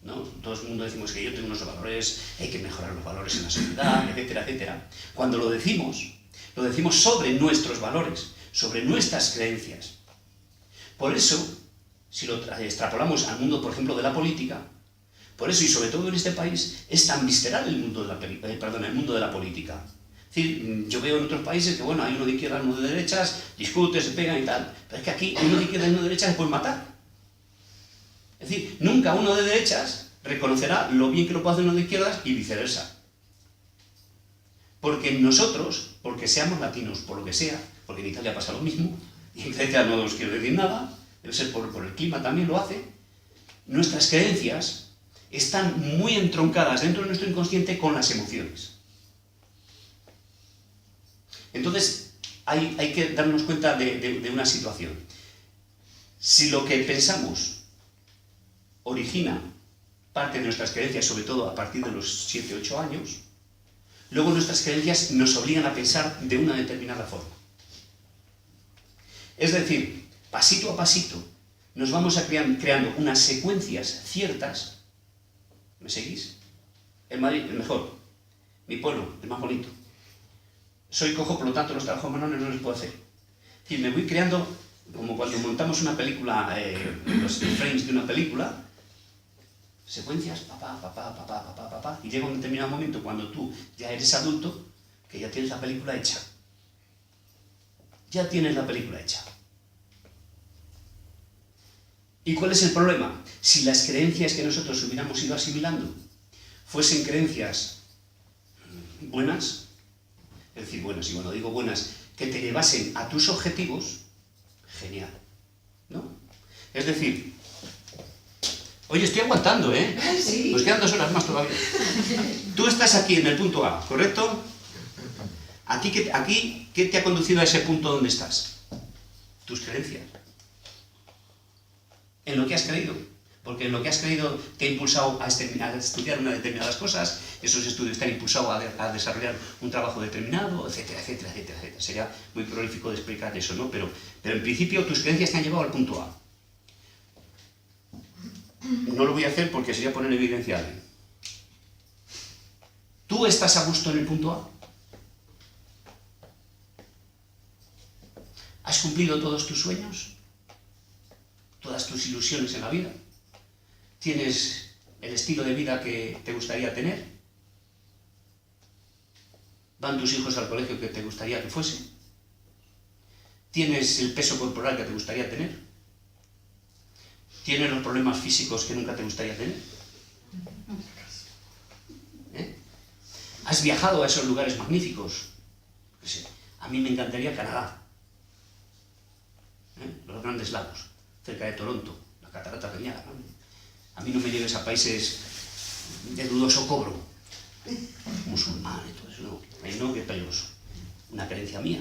¿no? Todo el mundo decimos que yo tengo unos valores, hay que mejorar los valores en la sociedad, etcétera, etcétera. Cuando lo decimos sobre nuestros valores, sobre nuestras creencias. Por eso, si lo extrapolamos al mundo, por ejemplo, de la política, por eso, y sobre todo en este país, es tan visceral el mundo de la política. Es decir, yo veo en otros países que, bueno, hay uno de izquierdas, uno de derechas, discuten, se pegan y tal. Pero es que aquí, uno de izquierdas y uno de derechas se pueden matar. Es decir, nunca uno de derechas reconocerá lo bien que lo puede hacer uno de izquierdas y viceversa. Porque nosotros, porque seamos latinos, por lo que sea, porque en Italia pasa lo mismo, y en Grecia no os quiero decir nada, debe ser por el clima también lo hace. Nuestras creencias están muy entroncadas dentro de nuestro inconsciente con las emociones. Entonces, hay que darnos cuenta de una situación. Si lo que pensamos origina parte de nuestras creencias, sobre todo a partir de los 7, 8 años, luego nuestras creencias nos obligan a pensar de una determinada forma. Es decir, pasito a pasito, nos vamos a creando unas secuencias ciertas. ¿Me seguís? El Madrid, el mejor. Mi pueblo, el más bonito. Soy cojo, por lo tanto, los trabajos manuales no les puedo hacer. Es decir, me voy creando, como cuando montamos una película, los frames de una película, secuencias, papá, y llega un determinado momento cuando tú ya eres adulto, que ya tienes la película hecha. Ya tienes la película hecha. ¿Y cuál es el problema? Si las creencias que nosotros hubiéramos ido asimilando fuesen creencias buenas, es decir, buenas, y cuando digo buenas, que te llevasen a tus objetivos, genial, ¿no? Es decir, oye, estoy aguantando, ¿eh? Sí. Nos quedan 2 horas más todavía. Tú estás aquí en el punto A, ¿correcto? Aquí, ¿qué te ha conducido a ese punto donde estás? Tus creencias. En lo que has creído. Porque en lo que has creído te ha impulsado a estudiar unas determinadas cosas, esos estudios te han impulsado a desarrollar un trabajo determinado, etcétera, etcétera, etcétera, etcétera. Sería muy prolífico de explicar eso, ¿no? Pero en principio tus creencias te han llevado al punto A. No lo voy a hacer porque sería poner en evidencia a alguien. ¿Tú estás a gusto en el punto A? ¿Has cumplido todos tus sueños? ¿Todas tus ilusiones en la vida? ¿Tienes el estilo de vida que te gustaría tener? ¿Van tus hijos al colegio que te gustaría que fuese? ¿Tienes el peso corporal que te gustaría tener? ¿Tienes los problemas físicos que nunca te gustaría tener? ¿Has viajado a esos lugares magníficos? A mí me encantaría Canadá. Los grandes lagos, cerca de Toronto, la catarata de Niágara. A mí no me lleves a países de dudoso cobro, musulmán y todo eso, no. Ahí no, que es peligroso. Una creencia mía.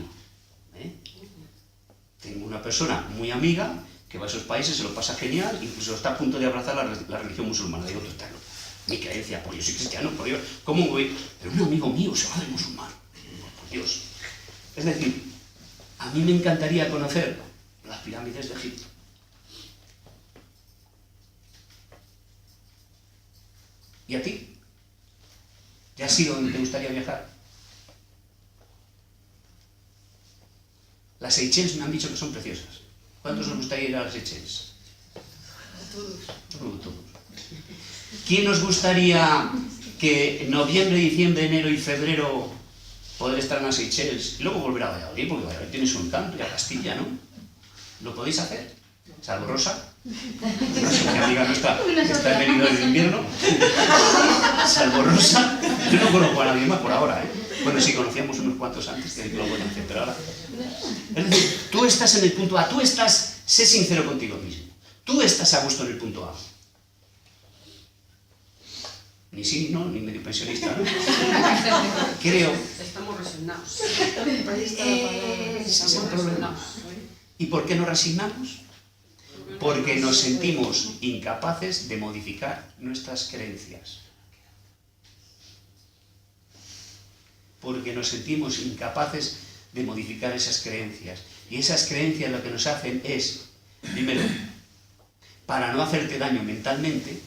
Tengo una persona muy amiga que va a esos países, se lo pasa genial, incluso está a punto de abrazar la religión musulmana. Digo, tú estás loco. Mi creencia, pues yo soy cristiano, por Dios, ¿cómo voy? Pero un amigo mío se va de musulmán, por Dios. Es decir, a mí me encantaría conocer las pirámides de Egipto. ¿Y a ti? ¿Ya has ido donde te gustaría viajar? Las Seychelles me han dicho que son preciosas. ¿Cuántos os gustaría ir a las Seychelles? Todos. ¿Quién os gustaría que en noviembre, diciembre, enero y febrero poder estar en las Seychelles y luego volver a Valladolid? Porque Valladolid tiene su encanto, y a Castilla, ¿no? ¿Lo podéis hacer? Salvo Rosa, mi amiga nuestra está en venido de invierno. Salvo Rosa, yo no conozco a nadie más por ahora, ¿eh? Bueno, sí, conocíamos unos cuantos antes que lo pueden hacer, pero ahora... Es decir, tú estás en el punto A, sé sincero contigo mismo. Tú estás a gusto en el punto A. Ni sí, no, ni medio pensionista, ¿no? Creo... Estamos resignados. Ese es el problema. ¿Y por qué nos resignamos? Porque nos sentimos incapaces de modificar nuestras creencias. Porque nos sentimos incapaces de modificar esas creencias. Y esas creencias lo que nos hacen es, primero, para no hacerte daño mentalmente.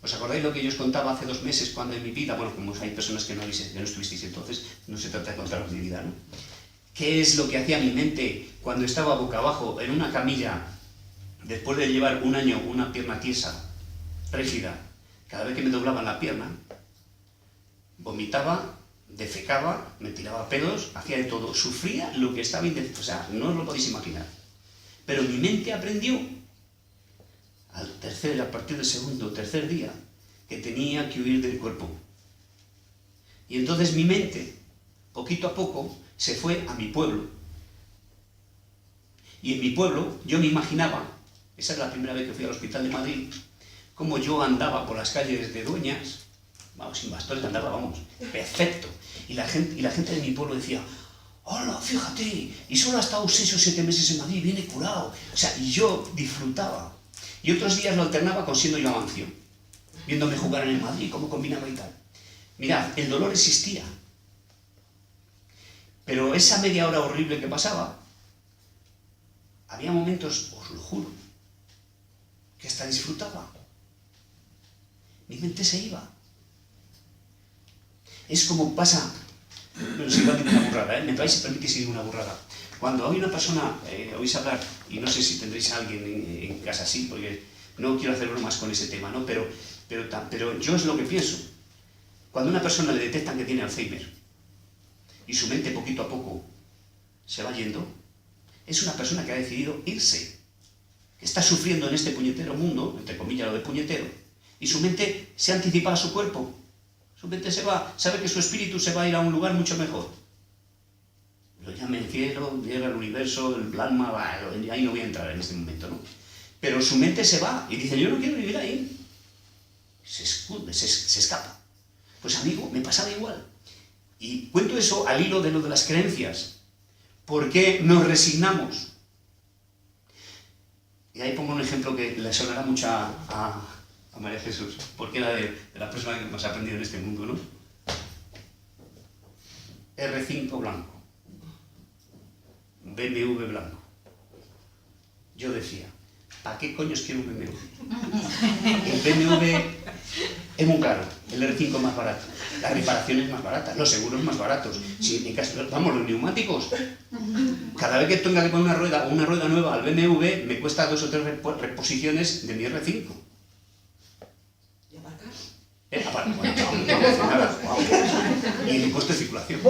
¿Os acordáis lo que yo os contaba hace 2 meses cuando en mi vida, bueno, como hay personas que no estuvisteis entonces, no se trata de contaros mi vida, ¿no? ¿Qué es lo que hacía mi mente cuando estaba boca abajo en una camilla, después de llevar un año una pierna tiesa, rígida? Cada vez que me doblaban la pierna, vomitaba, defecaba, me tiraba pedos, hacía de todo, sufría lo que estaba indeciso, o sea, no os lo podéis imaginar. Pero mi mente aprendió, a partir del segundo o tercer día, que tenía que huir del cuerpo. Y entonces mi mente, poquito a poco, se fue a mi pueblo, Y en mi pueblo, yo me imaginaba, esa es la primera vez que fui al Hospital de Madrid, como yo andaba por las calles de Dueñas, vamos, sin bastones andaba, vamos, perfecto. Y la gente de mi pueblo decía, hola, fíjate, y solo ha estado 6 o 7 meses en Madrid, viene curado. O sea, y yo disfrutaba. Y otros días lo alternaba con siendo yo Amancio, viéndome jugar en el Madrid, cómo combinaba y tal. Mirad, el dolor existía. Pero esa media hora horrible que pasaba, había momentos, os lo juro, que hasta disfrutaba. Mi mente se iba. Es como pasa, bueno, si igual digo una burrada, me vais a permitir si digo una burrada. Cuando hay una persona, oís hablar, y no sé si tendréis a alguien en casa así, porque no quiero hacer bromas con ese tema, ¿no? Pero yo es lo que pienso. Cuando a una persona le detectan que tiene Alzheimer, y su mente poquito a poco se va yendo, es una persona que ha decidido irse, que está sufriendo en este puñetero mundo, entre comillas lo de puñetero, y su mente se anticipa a su cuerpo. Su mente se va, sabe que su espíritu se va a ir a un lugar mucho mejor. Lo llame el cielo, el universo, el plasma, ahí no voy a entrar en este momento, ¿no? Pero su mente se va y dice, yo no quiero vivir ahí. Se esconde, se escapa. Pues amigo, me pasaba igual. Y cuento eso al hilo de lo de las creencias. ¿Por qué nos resignamos? Y ahí pongo un ejemplo que le sonará mucho a María Jesús, porque era de la persona que más ha aprendido en este mundo, ¿no? R5 blanco, BMW blanco. Yo decía, ¿para qué coños quiero un BMW? El BMW es muy caro, el R5 es más barato, la reparación es más barata, los seguros más baratos. Si en caso, vamos, los neumáticos, cada vez que tenga que poner una rueda nueva al BMW, me cuesta 2 o 3 reposiciones de mi R5. Aparte, bueno, nada, wow. Y el impuesto de circulación.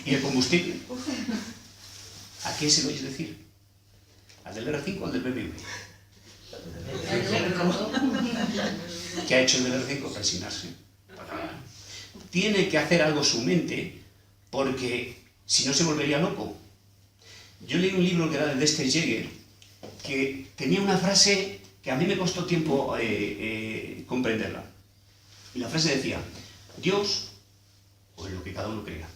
Y el combustible. ¿A quién se lo oís decir? ¿Al del R5 o al del BMW? ¿Qué ha hecho el del R5? Resignarse. Tiene que hacer algo su mente, porque si no se volvería loco. Yo leí un libro que era de Dexter Yeager, que tenía una frase que a mí me costó tiempo comprenderla. Y la frase decía, Dios, o en lo que cada uno crea,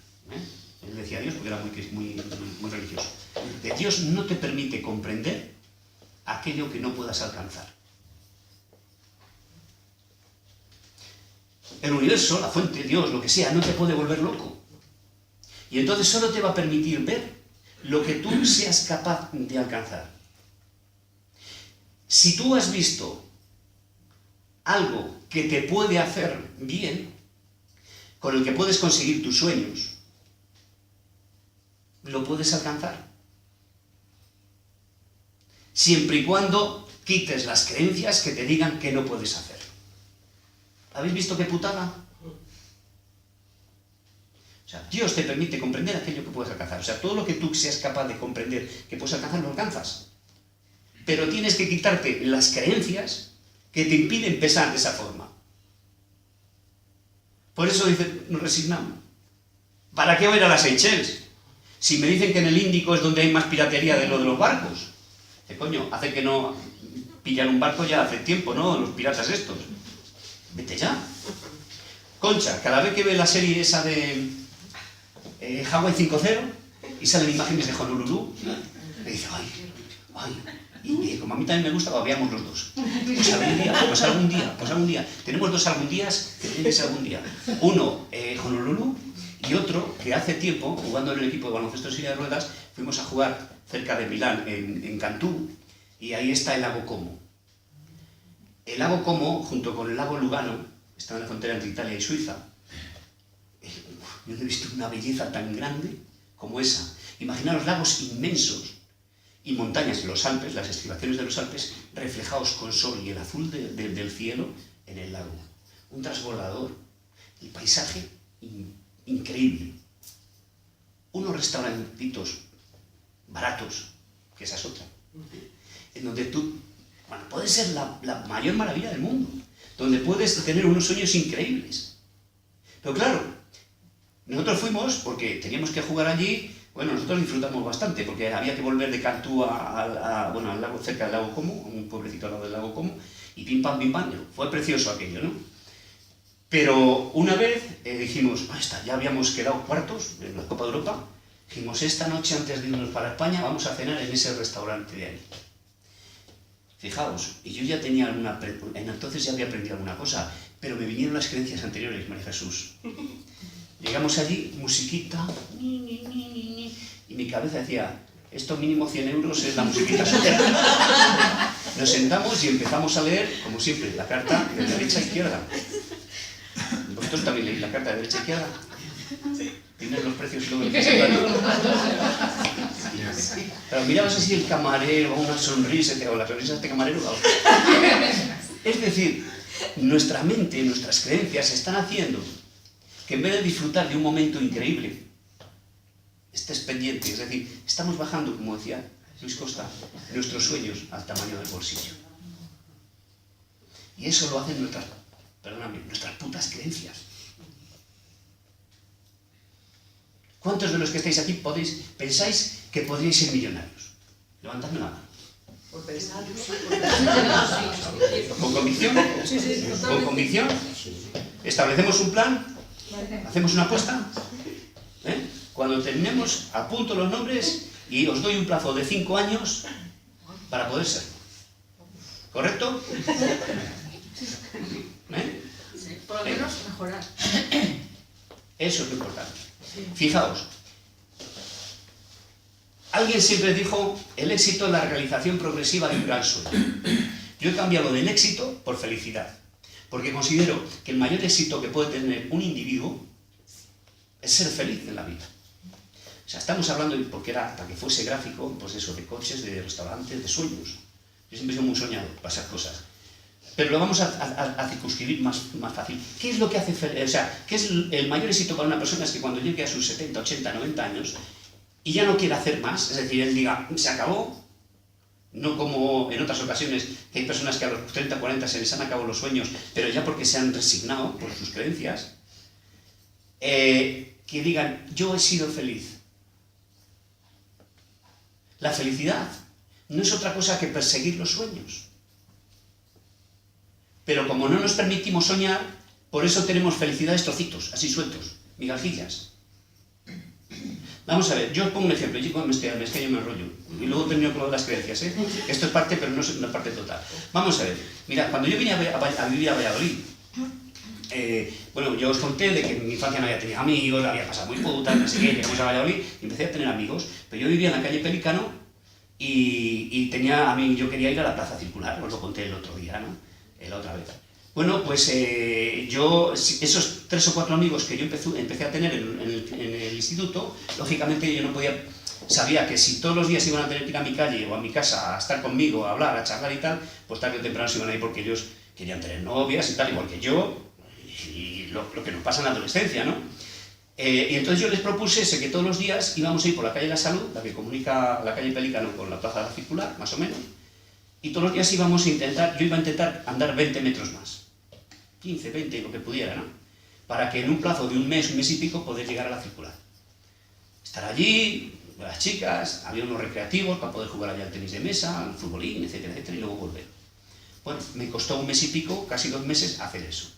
él decía Dios porque era muy religioso, Dios no te permite comprender aquello que no puedas alcanzar. El universo, la fuente, Dios, lo que sea, no te puede volver loco. Y entonces solo te va a permitir ver lo que tú seas capaz de alcanzar. Si tú has visto algo que te puede hacer bien, con el que puedes conseguir tus sueños, lo puedes alcanzar. Siempre y cuando quites las creencias que te digan que no puedes hacer. ¿Habéis visto qué putada? O sea, Dios te permite comprender aquello que puedes alcanzar. O sea, todo lo que tú seas capaz de comprender que puedes alcanzar, lo alcanzas. Pero tienes que quitarte las creencias que te impiden pensar de esa forma. Por eso dice, nos resignamos. ¿Para qué voy a ir a las Seychelles? Si me dicen que en el Índico es donde hay más piratería de lo de los barcos. ¿Qué coño? Hace que no pillan un barco ya hace tiempo, ¿no? Los piratas estos. Vete ya. Concha, cada vez que ve la serie esa de Hawaii 5.0 y salen imágenes de Honolulu, me dice, ay. Y como a mí también me gusta, babeamos los dos. Pues algún día. Tenemos 2 algún días que tienen que ser algún día. Uno, Honolulu, y otro que hace tiempo, jugando en el equipo de baloncesto en silla de ruedas, fuimos a jugar cerca de Milán, en Cantú, y ahí está el lago Como. El lago Como, junto con el lago Lugano, está en la frontera entre Italia y Suiza. Yo no he visto una belleza tan grande como esa. Imaginaros lagos inmensos y montañas en los Alpes, las estribaciones de los Alpes, reflejados con sol y el azul del cielo en el lago. Un transbordador. El paisaje increíble. Unos restaurantitos baratos, que esa es otra, en donde tú, bueno, puedes ser la mayor maravilla del mundo, donde puedes tener unos sueños increíbles. Pero claro, nosotros fuimos porque teníamos que jugar allí, Bueno, nosotros disfrutamos bastante, porque había que volver de Cantú bueno, al lago, cerca del lago Como, un pueblecito al lado del lago Como, y pim pam, fue precioso aquello, ¿no? Pero una vez dijimos, ya habíamos quedado cuartos en la Copa de Europa, dijimos, esta noche antes de irnos para España vamos a cenar en ese restaurante de ahí. Fijaos, y yo ya tenía entonces ya había aprendido alguna cosa, pero me vinieron las creencias anteriores, María Jesús. Llegamos allí, musiquita, y mi cabeza decía, esto mínimo 100 euros es la musiquita. Nos sentamos y empezamos a leer, como siempre, la carta de derecha a izquierda. ¿Vosotros también leéis la carta de derecha a izquierda? Sí. ¿Tienes los precios y luego el presentario? Pero mirabas así el camarero, una sonrisa, o la sonrisa de este camarero. Es decir, nuestra mente, nuestras creencias están haciendo que en vez de disfrutar de un momento increíble, estés pendiente, es decir, estamos bajando, como decía Luis Costa, nuestros sueños al tamaño del bolsillo. Y eso lo hacen nuestras putas creencias. ¿Cuántos de los que estáis aquí pensáis que podríais ser millonarios? Levantadme la mano. Por pensar, ¿Con convicción? Sí, ¿Con convicción? ¿Establecemos un plan? ¿Hacemos una apuesta? Cuando terminemos, apunto los nombres y os doy un plazo de 5 años para poder ser. ¿Correcto? por lo menos mejorar. Eso es lo importante. Fijaos, alguien siempre dijo, el éxito es la realización progresiva de un gran sueño. Yo he cambiado del éxito por felicidad, porque considero que el mayor éxito que puede tener un individuo es ser feliz en la vida. O sea, estamos hablando, porque era para que fuese gráfico, pues eso, de coches, de restaurantes, de sueños. Yo siempre he sido muy soñado para esas cosas. Pero lo vamos a circunscribir más fácil. ¿Qué es lo que hace feliz? O sea, ¿qué es el mayor éxito para una persona? Es que cuando llegue a sus 70, 80, 90 años y ya no quiere hacer más, es decir, él diga, se acabó. No como en otras ocasiones, que hay personas que a los 30, 40 se les han acabado los sueños, pero ya porque se han resignado por sus creencias, que digan, yo he sido feliz. La felicidad no es otra cosa que perseguir los sueños. Pero como no nos permitimos soñar, por eso tenemos felicidades trocitos, así sueltos, migajillas. Vamos a ver, yo os pongo un ejemplo, yo es que yo me enrollo, y luego termino con las creencias, Esto es parte, pero no es una parte total. Vamos a ver, mirad, cuando yo vine a vivir a Valladolid, bueno, yo os conté de que en mi infancia no había tenido amigos, había pasado muy puta, no sé qué, llegamos a Valladolid y empecé a tener amigos, pero yo vivía en la calle Pelícano y yo quería ir a la Plaza Circular, os lo conté el otro día, ¿no? La otra vez. Bueno, pues esos 3 o 4 amigos que yo empecé a tener en el instituto, lógicamente yo no podía, sabía que si todos los días iban a tener que ir a mi calle o a mi casa a estar conmigo, a hablar, a charlar y tal, pues tarde o temprano se iban a ir porque ellos querían tener novias y tal, igual que yo, y lo que nos pasa en la adolescencia, ¿no? Y entonces yo les propuse que todos los días íbamos a ir por la calle La Salud, la que comunica la calle Pelícano con la Plaza Circular, más o menos, y todos los días íbamos a intentar, yo iba a intentar andar 20 metros más, 15, 20, lo que pudiera, ¿no? Para que en un plazo de un mes y pico, poder llegar a la Circular. Estar allí, las chicas, había unos recreativos para poder jugar allá al tenis de mesa, al futbolín, etcétera, etcétera, y luego volver. Bueno, me costó un mes y pico, casi 2 meses, hacer eso.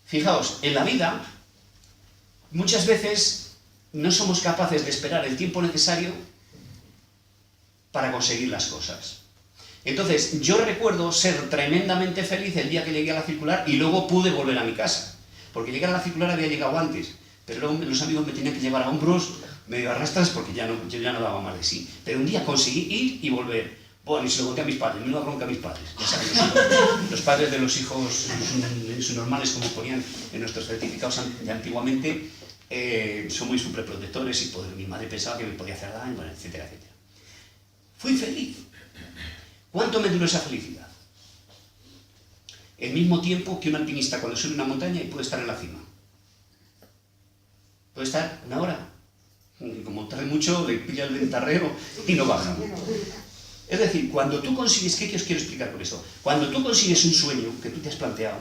Fijaos, en la vida, muchas veces no somos capaces de esperar el tiempo necesario para conseguir las cosas. Entonces, yo recuerdo ser tremendamente feliz el día que llegué a la Circular y luego pude volver a mi casa. Porque llegar a la Circular había llegado antes, pero luego los amigos me tenían que llevar a hombros, medio arrastras, porque yo ya no daba más de sí. Pero un día conseguí ir y volver. Bueno, y se lo conté a mis padres, menuda bronca a mis padres. Ya saben, los padres de los hijos normales, como ponían en nuestros certificados de antiguamente, son muy superprotectores y mi madre pensaba que me podía hacer daño, bueno, etcétera, etcétera. Fui feliz. ¿Cuánto me duró esa felicidad? El mismo tiempo que un alpinista cuando sube una montaña y puede estar en la cima. Puede estar 1 hora. Y como tarde mucho, le pilla el ventarrero y no baja. Es decir, cuando tú consigues, ¿qué os quiero explicar con esto? Cuando tú consigues un sueño que tú te has planteado,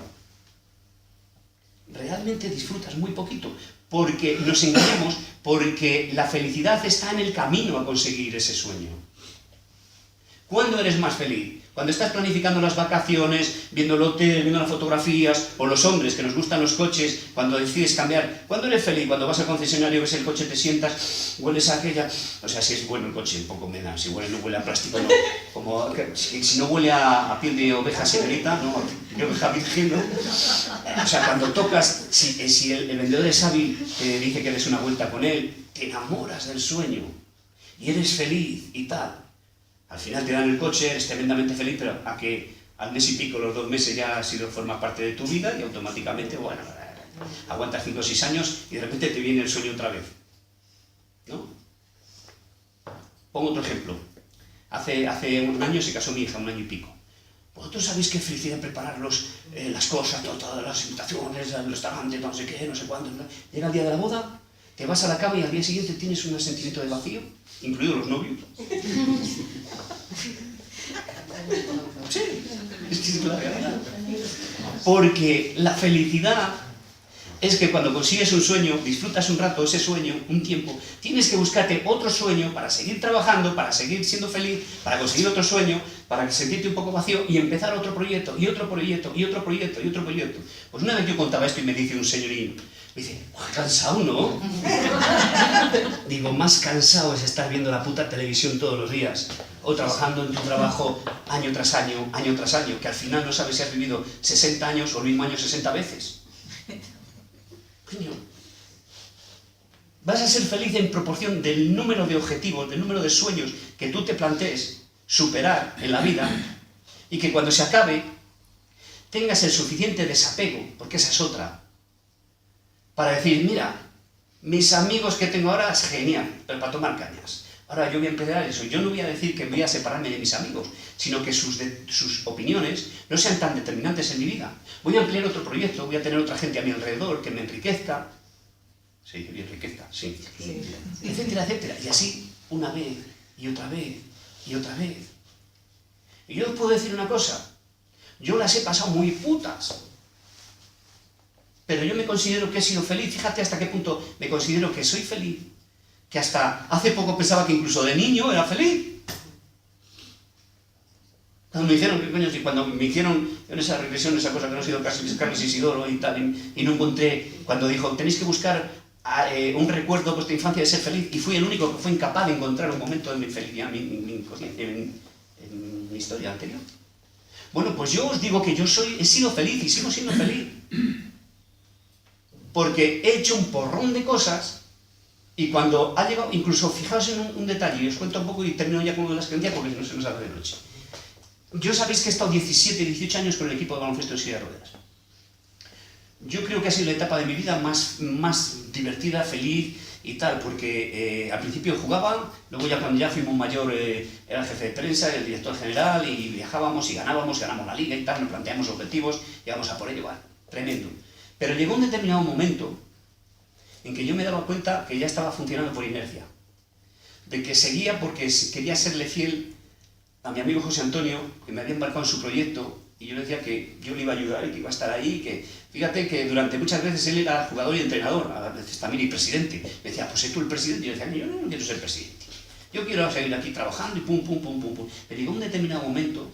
realmente disfrutas muy poquito. porque nos engañamos, porque la felicidad está en el camino a conseguir ese sueño. ¿Cuándo eres más feliz? Cuando estás planificando las vacaciones, viendo el hotel, viendo las fotografías, o los hombres que nos gustan los coches, cuando decides cambiar. ¿Cuándo eres feliz? Cuando vas al concesionario, ves el coche, te sientas, hueles a aquella... O sea, si es bueno el coche, un poco me da. Si huele, no huele a plástico, no. Como, si no huele a piel de oveja señorita, no, de oveja virgen, ¿no? O sea, cuando tocas, si el vendedor es hábil, te dice que des una vuelta con él, te enamoras del sueño y eres feliz y tal. Al final te dan el coche, eres tremendamente feliz, pero a que al mes y pico, los 2 meses ya ha sido, forma parte de tu vida y automáticamente, bueno, aguantas 5 o 6 años y de repente te viene el sueño otra vez, ¿no? Pongo otro ejemplo. Hace un año se casó mi hija, 1 año y pico. Vosotros sabéis qué felicidad preparar las cosas, todas las invitaciones, el restaurante, no sé qué, no sé cuándo. Llega el día de la boda, te vas a la cama y al día siguiente tienes un sentimiento de vacío, incluidos los novios. Sí, es que es la realidad. Porque la felicidad es que cuando consigues un sueño, disfrutas un rato ese sueño, un tiempo, tienes que buscarte otro sueño para seguir trabajando, para seguir siendo feliz, para conseguir otro sueño, para sentirte un poco vacío y empezar otro proyecto, y otro proyecto, y otro proyecto, y otro proyecto. Pues una vez yo contaba esto y me dice un señorín, me dice, cansado, ¿no? Digo, más cansado es estar viendo la puta televisión todos los días, o trabajando en tu trabajo año tras año, que al final no sabes si has vivido 60 años o el mismo año 60 veces. Coño, vas a ser feliz en proporción del número de objetivos, del número de sueños que tú te plantees superar en la vida y que cuando se acabe tengas el suficiente desapego, porque esa es otra, para decir, mira, mis amigos que tengo ahora es genial, pero para tomar cañas. Ahora yo voy a empezar eso. Yo no voy a decir que voy a separarme de mis amigos, sino que sus opiniones no sean tan determinantes en mi vida. Voy a ampliar otro proyecto, voy a tener otra gente a mi alrededor que me enriquezca. Sí, que me enriquezca, sí. Etcétera, etcétera. Y así, una vez, y otra vez, y otra vez. Y yo os puedo decir una cosa. Yo las he pasado muy putas. Pero yo me considero que he sido feliz. Fíjate hasta qué punto me considero que soy feliz. Que hasta hace poco pensaba que incluso de niño era feliz. Cuando me hicieron en esa regresión, esa cosa que no ha sido Carlos Isidoro y tal, y no encontré, cuando dijo, tenéis que buscar un recuerdo de vuestra infancia de ser feliz, y fui el único que fue incapaz de encontrar un momento de mi felicidad en mi historia anterior. Bueno, pues yo os digo que he sido feliz y sigo siendo feliz. Porque he hecho un porrón de cosas. Y cuando ha llegado, incluso fijaos en un detalle, y os cuento un poco y termino ya con una de las creencias porque no se nos hace de noche. Yo sabéis que he estado 17, 18 años con el equipo de baloncesto en silla de ruedas. Yo creo que ha sido la etapa de mi vida más divertida, feliz y tal, porque al principio jugaba, luego ya cuando ya fuimos mayor era el jefe de prensa, el director general, y viajábamos y ganamos la liga y tal, nos planteamos objetivos, íbamos a por ello, bueno, tremendo. Pero llegó un determinado momento en que yo me daba cuenta que ya estaba funcionando por inercia, de que seguía porque quería serle fiel a mi amigo José Antonio, que me había embarcado en su proyecto, y yo le decía que yo le iba a ayudar y que iba a estar ahí, que fíjate que durante muchas veces él era jugador y entrenador, a veces también y presidente. Me decía, pues sé tú el presidente, y yo decía, yo no quiero ser presidente, yo quiero seguir aquí trabajando y pum, pum, pum, pum, pum. Pero llegó un determinado momento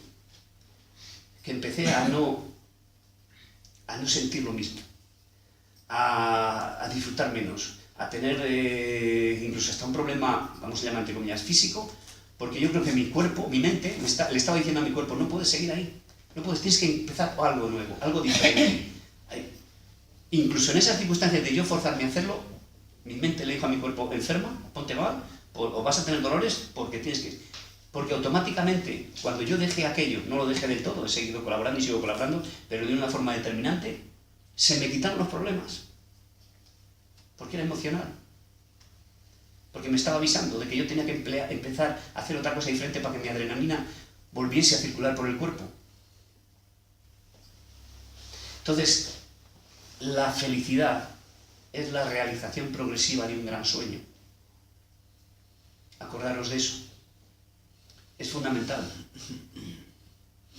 que empecé a no sentir lo mismo. A disfrutar menos, a tener incluso hasta un problema, vamos a llamar entre comillas, físico, porque yo creo que mi cuerpo, mi mente, le estaba diciendo a mi cuerpo, no puedes seguir ahí, no puedes, tienes que empezar algo nuevo, algo diferente. Incluso en esas circunstancias de yo forzarme a hacerlo, mi mente le dijo a mi cuerpo, enferma, ponte mal, o vas a tener dolores porque tienes que... Porque automáticamente, cuando yo dejé aquello, no lo dejé del todo, he seguido colaborando y sigo colaborando, pero de una forma determinante, se me quitaron los problemas, porque era emocional, porque me estaba avisando de que yo tenía que empezar a hacer otra cosa diferente para que mi adrenalina volviese a circular por el cuerpo. Entonces, la felicidad es la realización progresiva de un gran sueño. Acordaros de eso. Es fundamental.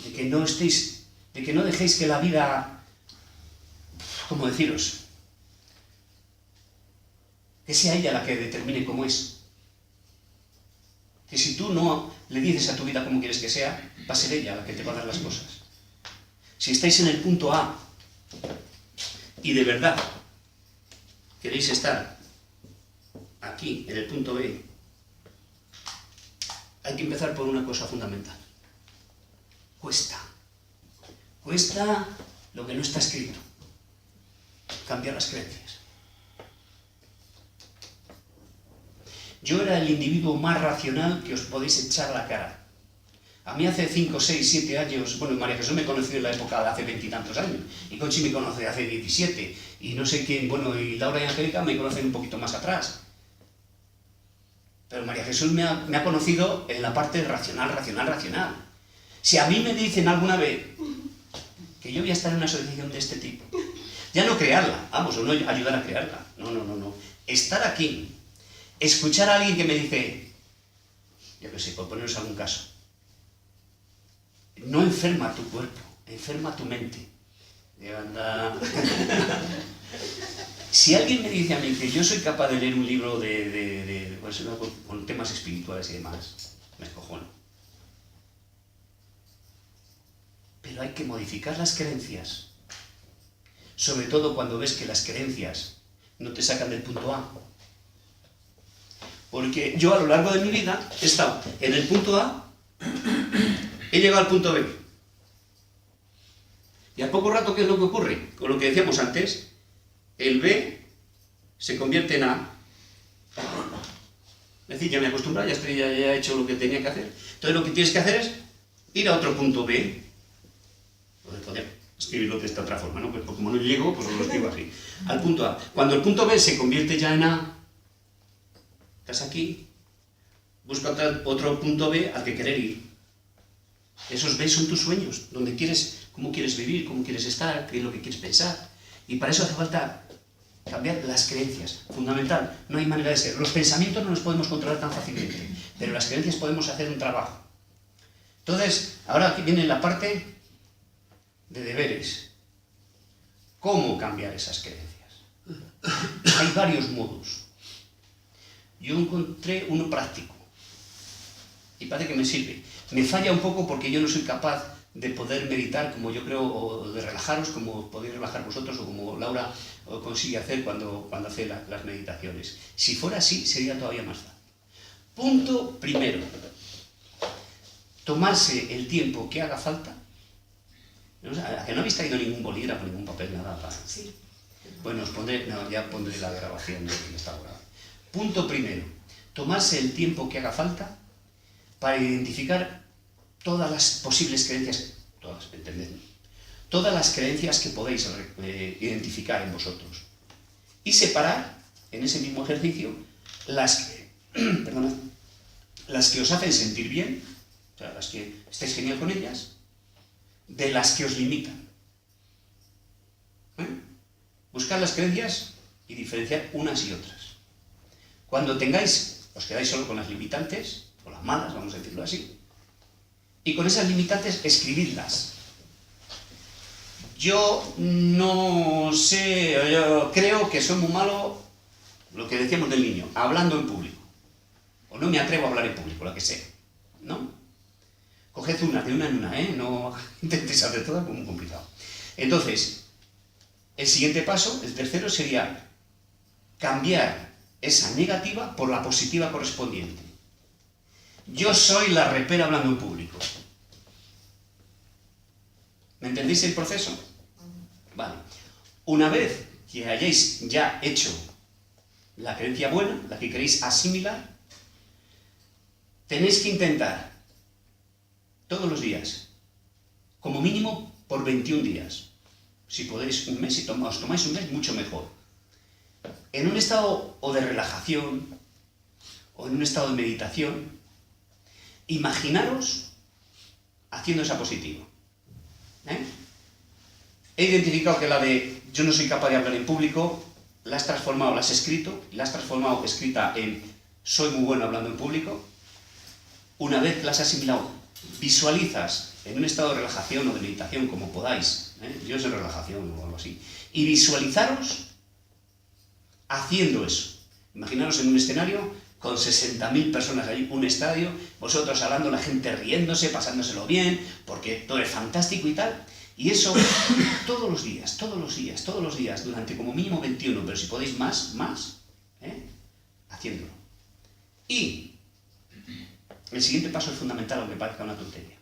De que no dejéis que la vida... ¿Cómo deciros? que sea ella la que determine cómo es. Que si tú no le dices a tu vida cómo quieres que sea, va a ser ella la que te va a dar las cosas. Si estáis en el punto A y de verdad queréis estar aquí, en el punto B, hay que empezar por una cosa fundamental. Cuesta. Cuesta lo que no está escrito. Cambiar las creencias. Yo era el individuo más racional que os podéis echar a la cara. A mí hace 5, 6, 7 años, bueno, María Jesús me conoció en la época de hace 20 y tantos años, y Conchi me conoce hace 17, y no sé quién, bueno, y Laura y Angélica me conocen un poquito más atrás. Pero María Jesús me ha conocido en la parte racional. Si a mí me dicen alguna vez que yo voy a estar en una asociación de este tipo, ya no crearla, vamos, o no ayudar a crearla, no. Estar aquí, escuchar a alguien que me dice, yo qué sé, por poneros algún caso, no enferma tu cuerpo, enferma tu mente. Si alguien me dice a mí que yo soy capaz de leer un libro pues, con temas espirituales y demás, me escojono. Pero hay que modificar las creencias. Sobre todo cuando ves que las creencias no te sacan del punto A. Porque yo a lo largo de mi vida he estado en el punto A, he llegado al punto B. Y al poco rato, ¿qué es lo que ocurre? Con lo que decíamos antes, el B se convierte en A. Es decir, ya me he acostumbrado, ya he hecho lo que tenía que hacer. Entonces lo que tienes que hacer es ir a otro punto B. Podría escribirlo de esta otra forma, ¿no? Pues como no llego, pues lo escribo así. Al punto A. Cuando el punto B se convierte ya en A, estás aquí, busca otro punto B al que querer ir. Esos B son tus sueños, donde quieres, cómo quieres vivir, cómo quieres estar, qué es lo que quieres pensar. Y para eso hace falta cambiar las creencias. Fundamental, no hay manera de ser. Los pensamientos no los podemos controlar tan fácilmente, pero las creencias podemos hacer un trabajo. Entonces, ahora aquí viene la parte de deberes. ¿Cómo cambiar esas creencias? Hay varios modos. Yo encontré uno práctico y parece que me sirve. Me falla un poco porque yo no soy capaz de poder meditar como yo creo, o de relajaros como podéis relajar vosotros, o como Laura consigue hacer cuando hace las meditaciones. Si fuera así, sería todavía más fácil. Punto primero. Tomarse el tiempo que haga falta. ¿A que no habéis traído ningún bolígrafo, ningún papel, nada para...? Sí. Bueno, ya pondré la grabación de que está grabado. Punto primero. Tomarse el tiempo que haga falta para identificar todas las posibles creencias, entendedme, todas las creencias que podéis identificar en vosotros. Y separar, en ese mismo ejercicio, las que os hacen sentir bien, o sea, las que estáis genial con ellas, de las que os limitan. Buscar las creencias y diferenciar unas y otras. Cuando os quedáis solo con las limitantes, o las malas, vamos a decirlo así, y con esas limitantes escribidlas. Yo no sé, yo creo que soy muy malo, lo que decíamos del niño, hablando en público. O no me atrevo a hablar en público, la que sea, ¿no? Coged una, de una en una, no intentéis hacer todas como muy complicado. Entonces, el siguiente paso, el tercero, sería cambiar esa negativa por la positiva correspondiente. Yo soy la repera hablando en público. ¿Me entendéis el proceso? Vale. Una vez que hayáis ya hecho la creencia buena, la que queréis asimilar, tenéis que intentar todos los días, como mínimo por 21 días. Si podéis un mes, si os tomáis un mes, mucho mejor. En un estado o de relajación, o en un estado de meditación, imaginaros haciendo esa positiva. He identificado que la de yo no soy capaz de hablar en público, la has transformado, la has escrito, la has transformado escrita en soy muy bueno hablando en público. Una vez la has asimilado, visualizas en un estado de relajación o de meditación, como podáis, yo soy relajación o algo así, y visualizaros haciendo eso. Imaginaros en un escenario con 60.000 personas allí, un estadio, vosotros hablando, la gente riéndose, pasándoselo bien, porque todo es fantástico y tal. Y eso todos los días, durante como mínimo 21, pero si podéis más, haciéndolo. Y el siguiente paso es fundamental, aunque parezca una tontería.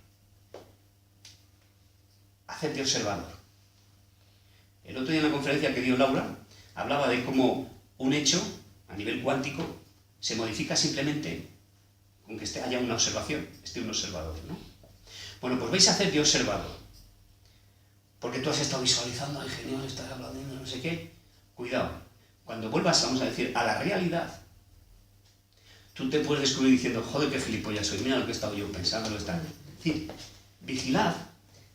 Hacerte observador. El otro día en la conferencia que dio Laura, hablaba de cómo un hecho, a nivel cuántico, se modifica simplemente con que haya una observación, esté un observador, ¿no? Bueno, pues vais a hacer de observador. Porque tú has estado visualizando, ay, genial, estás hablando, no sé qué. Cuidado, cuando vuelvas, vamos a decir, a la realidad, tú te puedes descubrir diciendo, joder, qué gilipollas soy, mira lo que he estado yo pensando, lo que está. Es decir, vigilad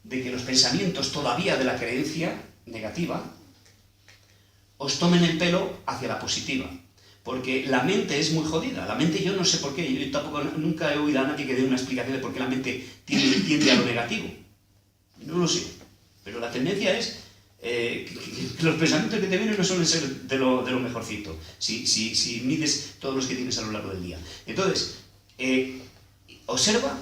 de que los pensamientos todavía de la creencia negativa os tomen el pelo hacia la positiva. Porque la mente es muy jodida. La mente, yo no sé por qué, yo tampoco nunca he oído a nadie que dé una explicación de por qué la mente tiende a lo negativo. No lo sé. Pero la tendencia es que los pensamientos que te vienen no suelen ser de lo mejorcito, si mides todos los que tienes a lo largo del día. Entonces, observa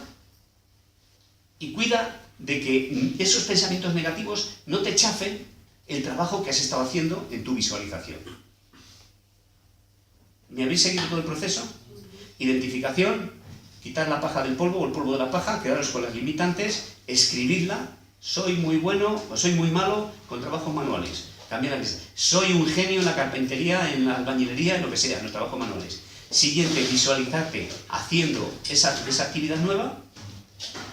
y cuida de que esos pensamientos negativos no te chafen el trabajo que has estado haciendo en tu visualización. ¿Me habéis seguido todo el proceso? Identificación, quitar la paja del polvo o el polvo de la paja, quedaros con las limitantes, escribirla. Soy muy bueno o soy muy malo con trabajos manuales. Cambiar la lista. Soy un genio en la carpintería, en la albañilería, en lo que sea, en los trabajos manuales. Siguiente, visualizarte haciendo esa actividad nueva.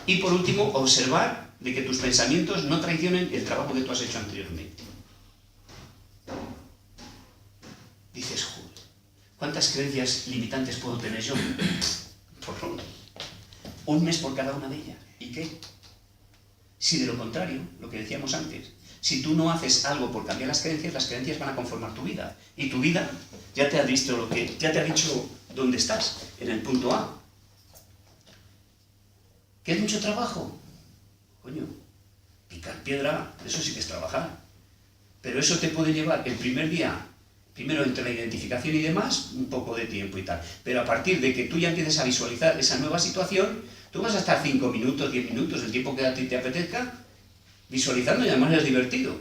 Y por último, observar de que tus pensamientos no traicionen el trabajo que tú has hecho anteriormente. Dices, joder, ¿cuántas creencias limitantes puedo tener yo? Por un mes por cada una de ellas. ¿Y qué? Si de lo contrario, lo que decíamos antes, si tú no haces algo por cambiar las creencias van a conformar tu vida. Y tu vida ya te ha dicho dónde estás, en el punto A. ¿Qué es mucho trabajo? Coño, picar piedra, eso sí que es trabajar. Pero eso te puede llevar el primer día, primero entre la identificación y demás, un poco de tiempo y tal. Pero a partir de que tú ya empieces a visualizar esa nueva situación, tú vas a estar 5 minutos, 10 minutos, el tiempo que a ti te apetezca, visualizando y además es divertido.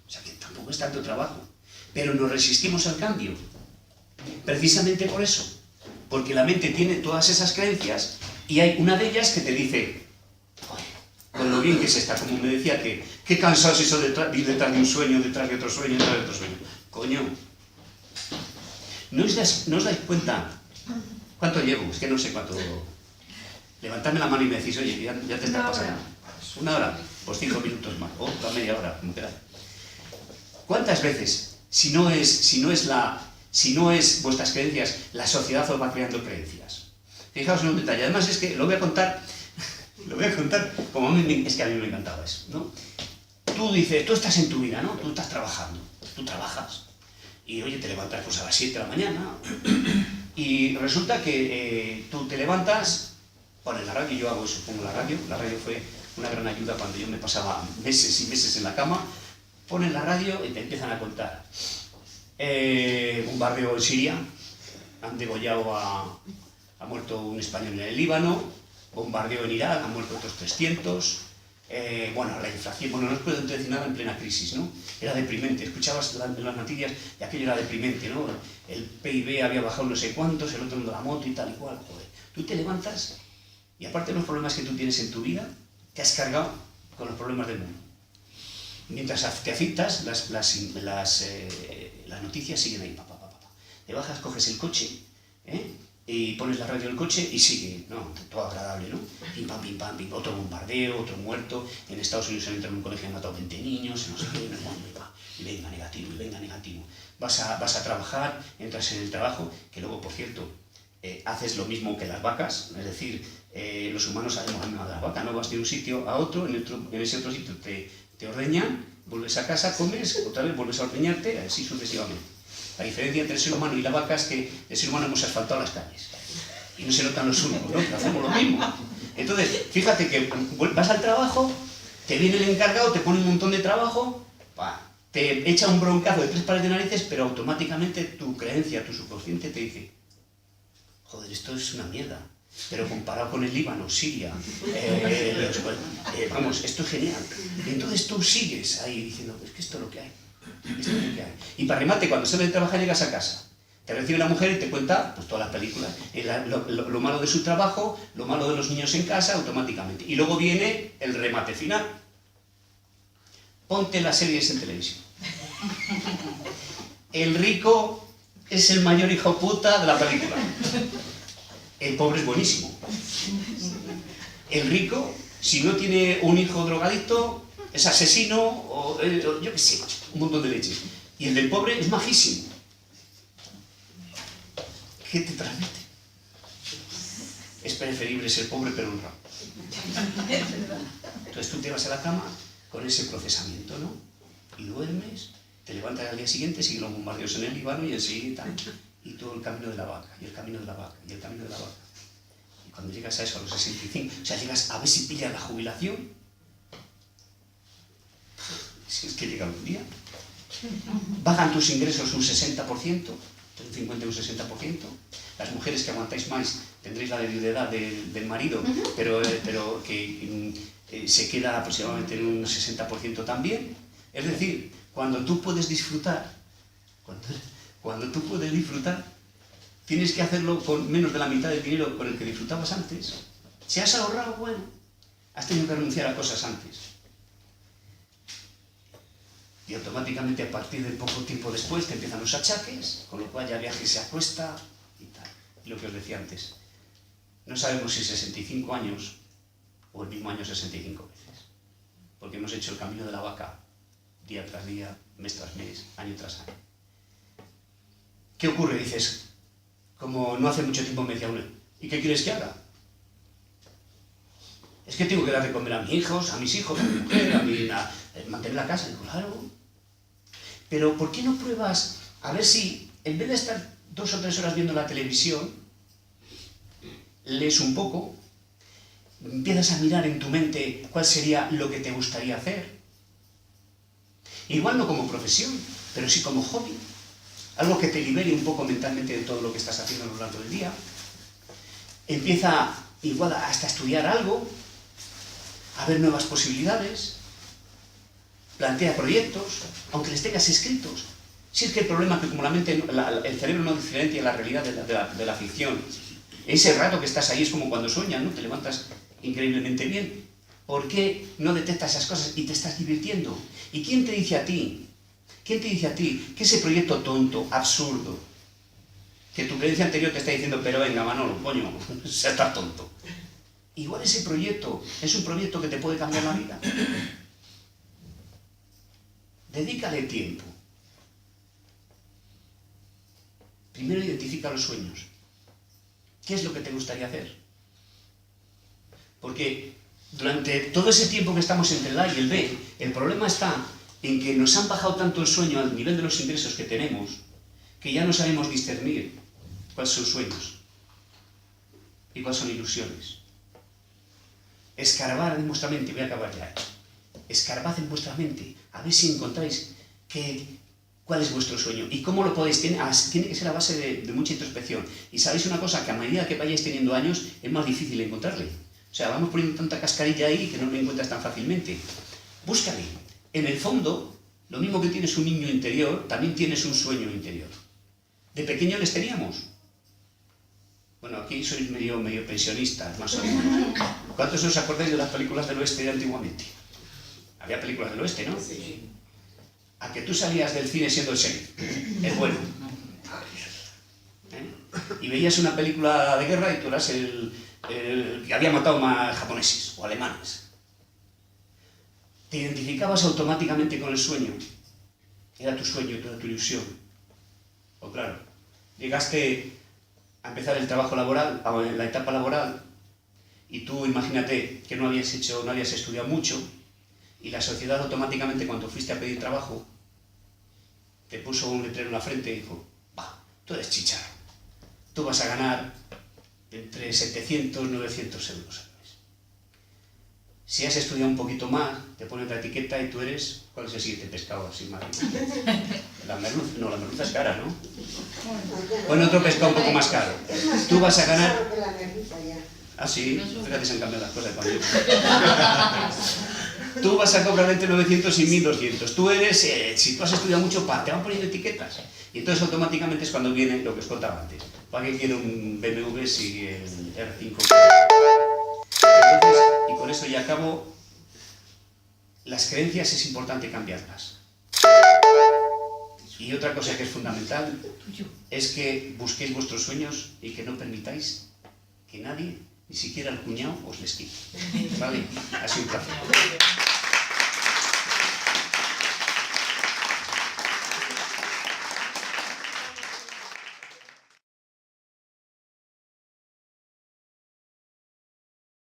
O sea que tampoco es tanto trabajo. Pero nos resistimos al cambio. Precisamente por eso. Porque la mente tiene todas esas creencias y hay una de ellas que te dice, con lo bien que se está, como me decía, que qué cansado es eso de ir detrás de un sueño, detrás de otro sueño, detrás de otro sueño. Coño, ¿no os dais cuenta cuánto llevo? Es que no sé cuánto. Levantadme la mano y me decís, oye, ya te está pasando. ¿Una hora? Pues 5 minutos más. O otra media hora, como queráis. ¿Cuántas veces, si no es vuestras creencias, la sociedad os va creando creencias? Fijaos en un detalle. Además es que lo voy a contar como a mí me encantaba eso, ¿no? Tú dices, tú estás en tu vida, ¿no? Tú estás trabajando, tú trabajas. Y oye, te levantas pues a las 7 de la mañana y resulta que tú te levantas, pones la radio, yo hago eso, pongo la radio fue una gran ayuda cuando yo me pasaba meses y meses en la cama, ponen la radio y te empiezan a contar. Bombardeo en Siria, han degollado ha muerto un español en el Líbano, bombardeo en Irak, han muerto otros 300, la inflación, no os puedo decir nada en plena crisis, ¿no? Era deprimente, escuchabas las noticias y aquello era deprimente, ¿no? El PIB había bajado no sé cuántos, el otro de la moto y tal y cual, joder. Tú te levantas y aparte de los problemas que tú tienes en tu vida, te has cargado con los problemas del mundo. Mientras te afitas, las noticias siguen ahí, Te bajas, coges el coche, y pones la radio en el coche y sigue, ¿no? Todo agradable, ¿no? Pim, pam, otro bombardeo, otro muerto, en Estados Unidos han entrado en un colegio y han matado 20 niños, no sé qué, y venga negativo. Vas a trabajar, entras en el trabajo, que luego, por cierto, haces lo mismo que las vacas, es decir, los humanos sabemos la misma de las vacas, no vas de un sitio a otro, en ese otro sitio te ordeñan, vuelves a casa, comes, otra vez vuelves a ordeñarte, así sucesivamente. La diferencia entre el ser humano y la vaca es que el ser humano hemos asfaltado las calles y no se notan los unos, ¿no? Hacemos lo mismo. Entonces, fíjate que vas al trabajo, te viene el encargado, te pone un montón de trabajo, te echa un broncazo de 3 pares de narices, pero automáticamente tu creencia, tu subconsciente te dice, joder, esto es una mierda, pero comparado con el Líbano, Siria, vamos, esto es genial. Y entonces tú sigues ahí diciendo, es que esto es lo que hay, esto es lo que hay. Y para remate, cuando sales de trabajar llegas a casa, te recibe la mujer y te cuenta pues, todas las películas, lo malo de su trabajo, lo malo de los niños en casa, automáticamente. Y luego viene el remate final. Ponte las series en televisión. El rico es el mayor hijo puta de la película. El pobre es buenísimo. El rico, si no tiene un hijo drogadicto, es asesino, o yo qué sé, un montón de leches. Y el del pobre es majísimo. ¿Qué te transmite? Es preferible ser pobre pero honrado. Entonces tú te vas a la cama con ese procesamiento, ¿no? Y duermes, te levantas al día siguiente, siguen los bombardeos en el Líbano y enseguida tal. Y todo el camino de la vaca, y el camino de la vaca, y el camino de la vaca. Y cuando llegas a eso, a los 65, o sea, llegas a ver si pillas la jubilación. Si es que llega un día. Bajan tus ingresos un 60%, un 50 y un 60%. Las mujeres que aguantáis más tendréis la de viudedad del marido, pero que se queda aproximadamente en un 60% también. Es decir, cuando tú puedes disfrutar, cuando tú puedes disfrutar, tienes que hacerlo con menos de la mitad del dinero con el que disfrutabas antes. Si has ahorrado, bueno, has tenido que renunciar a cosas antes. Y automáticamente a partir de poco tiempo después te empiezan los achaques, con lo cual ya viajes se acuesta y tal. Y lo que os decía antes, no sabemos si 65 años o el mismo año 65 veces, porque hemos hecho el camino de la vaca día tras día, mes tras mes, año tras año. ¿Qué ocurre? Dices, como no hace mucho tiempo me decía uno, ¿y qué quieres que haga? Es que tengo que dar de comer a mis hijos, a mi mujer, mantener la casa. Digo, claro. Pero ¿por qué no pruebas a ver si, en vez de estar 2 o 3 horas viendo la televisión, lees un poco, empiezas a mirar en tu mente cuál sería lo que te gustaría hacer? Igual no como profesión, pero sí como hobby. Algo que te libere un poco mentalmente de todo lo que estás haciendo a lo largo del día. Empieza igual hasta a estudiar algo, a ver nuevas posibilidades, plantea proyectos, aunque les tengas escritos. Si es que el problema es que como el cerebro no diferencia la realidad de la ficción, ese rato que estás ahí es como cuando sueñas, ¿no? Te levantas increíblemente bien. ¿Por qué no detectas esas cosas y te estás divirtiendo? ¿Y quién te dice a ti? ¿Quién te dice a ti que ese proyecto tonto, absurdo, que tu creencia anterior te está diciendo, pero venga, Manolo, coño, sea tan tonto? Igual ese proyecto es un proyecto que te puede cambiar la vida. Dedícale tiempo. Primero identifica los sueños. ¿Qué es lo que te gustaría hacer? Porque durante todo ese tiempo que estamos entre el A y el B, el problema está en que nos han bajado tanto el sueño al nivel de los ingresos que tenemos, que ya no sabemos discernir cuáles son sueños y cuáles son ilusiones. Escarbad en vuestra mente, voy a acabar ya. Escarbad en vuestra mente, a ver si encontráis cuál es vuestro sueño y cómo lo podéis. Tiene que ser a base de mucha introspección. Y sabéis una cosa, que a medida que vayáis teniendo años, es más difícil encontrarle. O sea, vamos poniendo tanta cascarilla ahí que no lo encuentras tan fácilmente. Búscale. En el fondo, lo mismo que tienes un niño interior, también tienes un sueño interior. De pequeño les teníamos. Bueno, aquí sois medio pensionistas, más o menos. ¿Cuántos os acordáis de las películas del oeste de antiguamente? Había películas del oeste, ¿no? Sí. A que tú salías del cine siendo el sheriff. Es bueno. Y veías una película de guerra y tú eras el que había matado más japoneses o alemanes. Te identificabas automáticamente con el sueño. Era tu sueño, toda tu ilusión. O claro, llegaste a empezar el trabajo laboral, la etapa laboral, y tú imagínate que no habías estudiado mucho, y la sociedad automáticamente cuando fuiste a pedir trabajo, te puso un letrero en la frente y dijo, va, tú eres chicharro, tú vas a ganar entre 700 y 900 euros al mes. Si has estudiado un poquito más, te ponen otra etiqueta y tú eres... ¿Cuál es el siguiente pescado así más? La merluza. No, la merluza es cara, ¿no? Bueno, otro pescado un poco más caro. Tú vas a ganar... Ah, sí, fíjate, se han cambiado las cosas también. Tú vas a cobrar entre 900 y 1200. Tú eres... si tú has estudiado mucho, te van poniendo etiquetas. Y entonces automáticamente es cuando viene lo que os contaba antes. ¿Para qué quiero un BMW si el R5? Entonces, y con esto ya acabo, las creencias es importante cambiarlas. Y otra cosa que es fundamental es que busquéis vuestros sueños y que no permitáis que nadie, ni siquiera el cuñado, os les quite. ¿Vale? Ha sido un placer.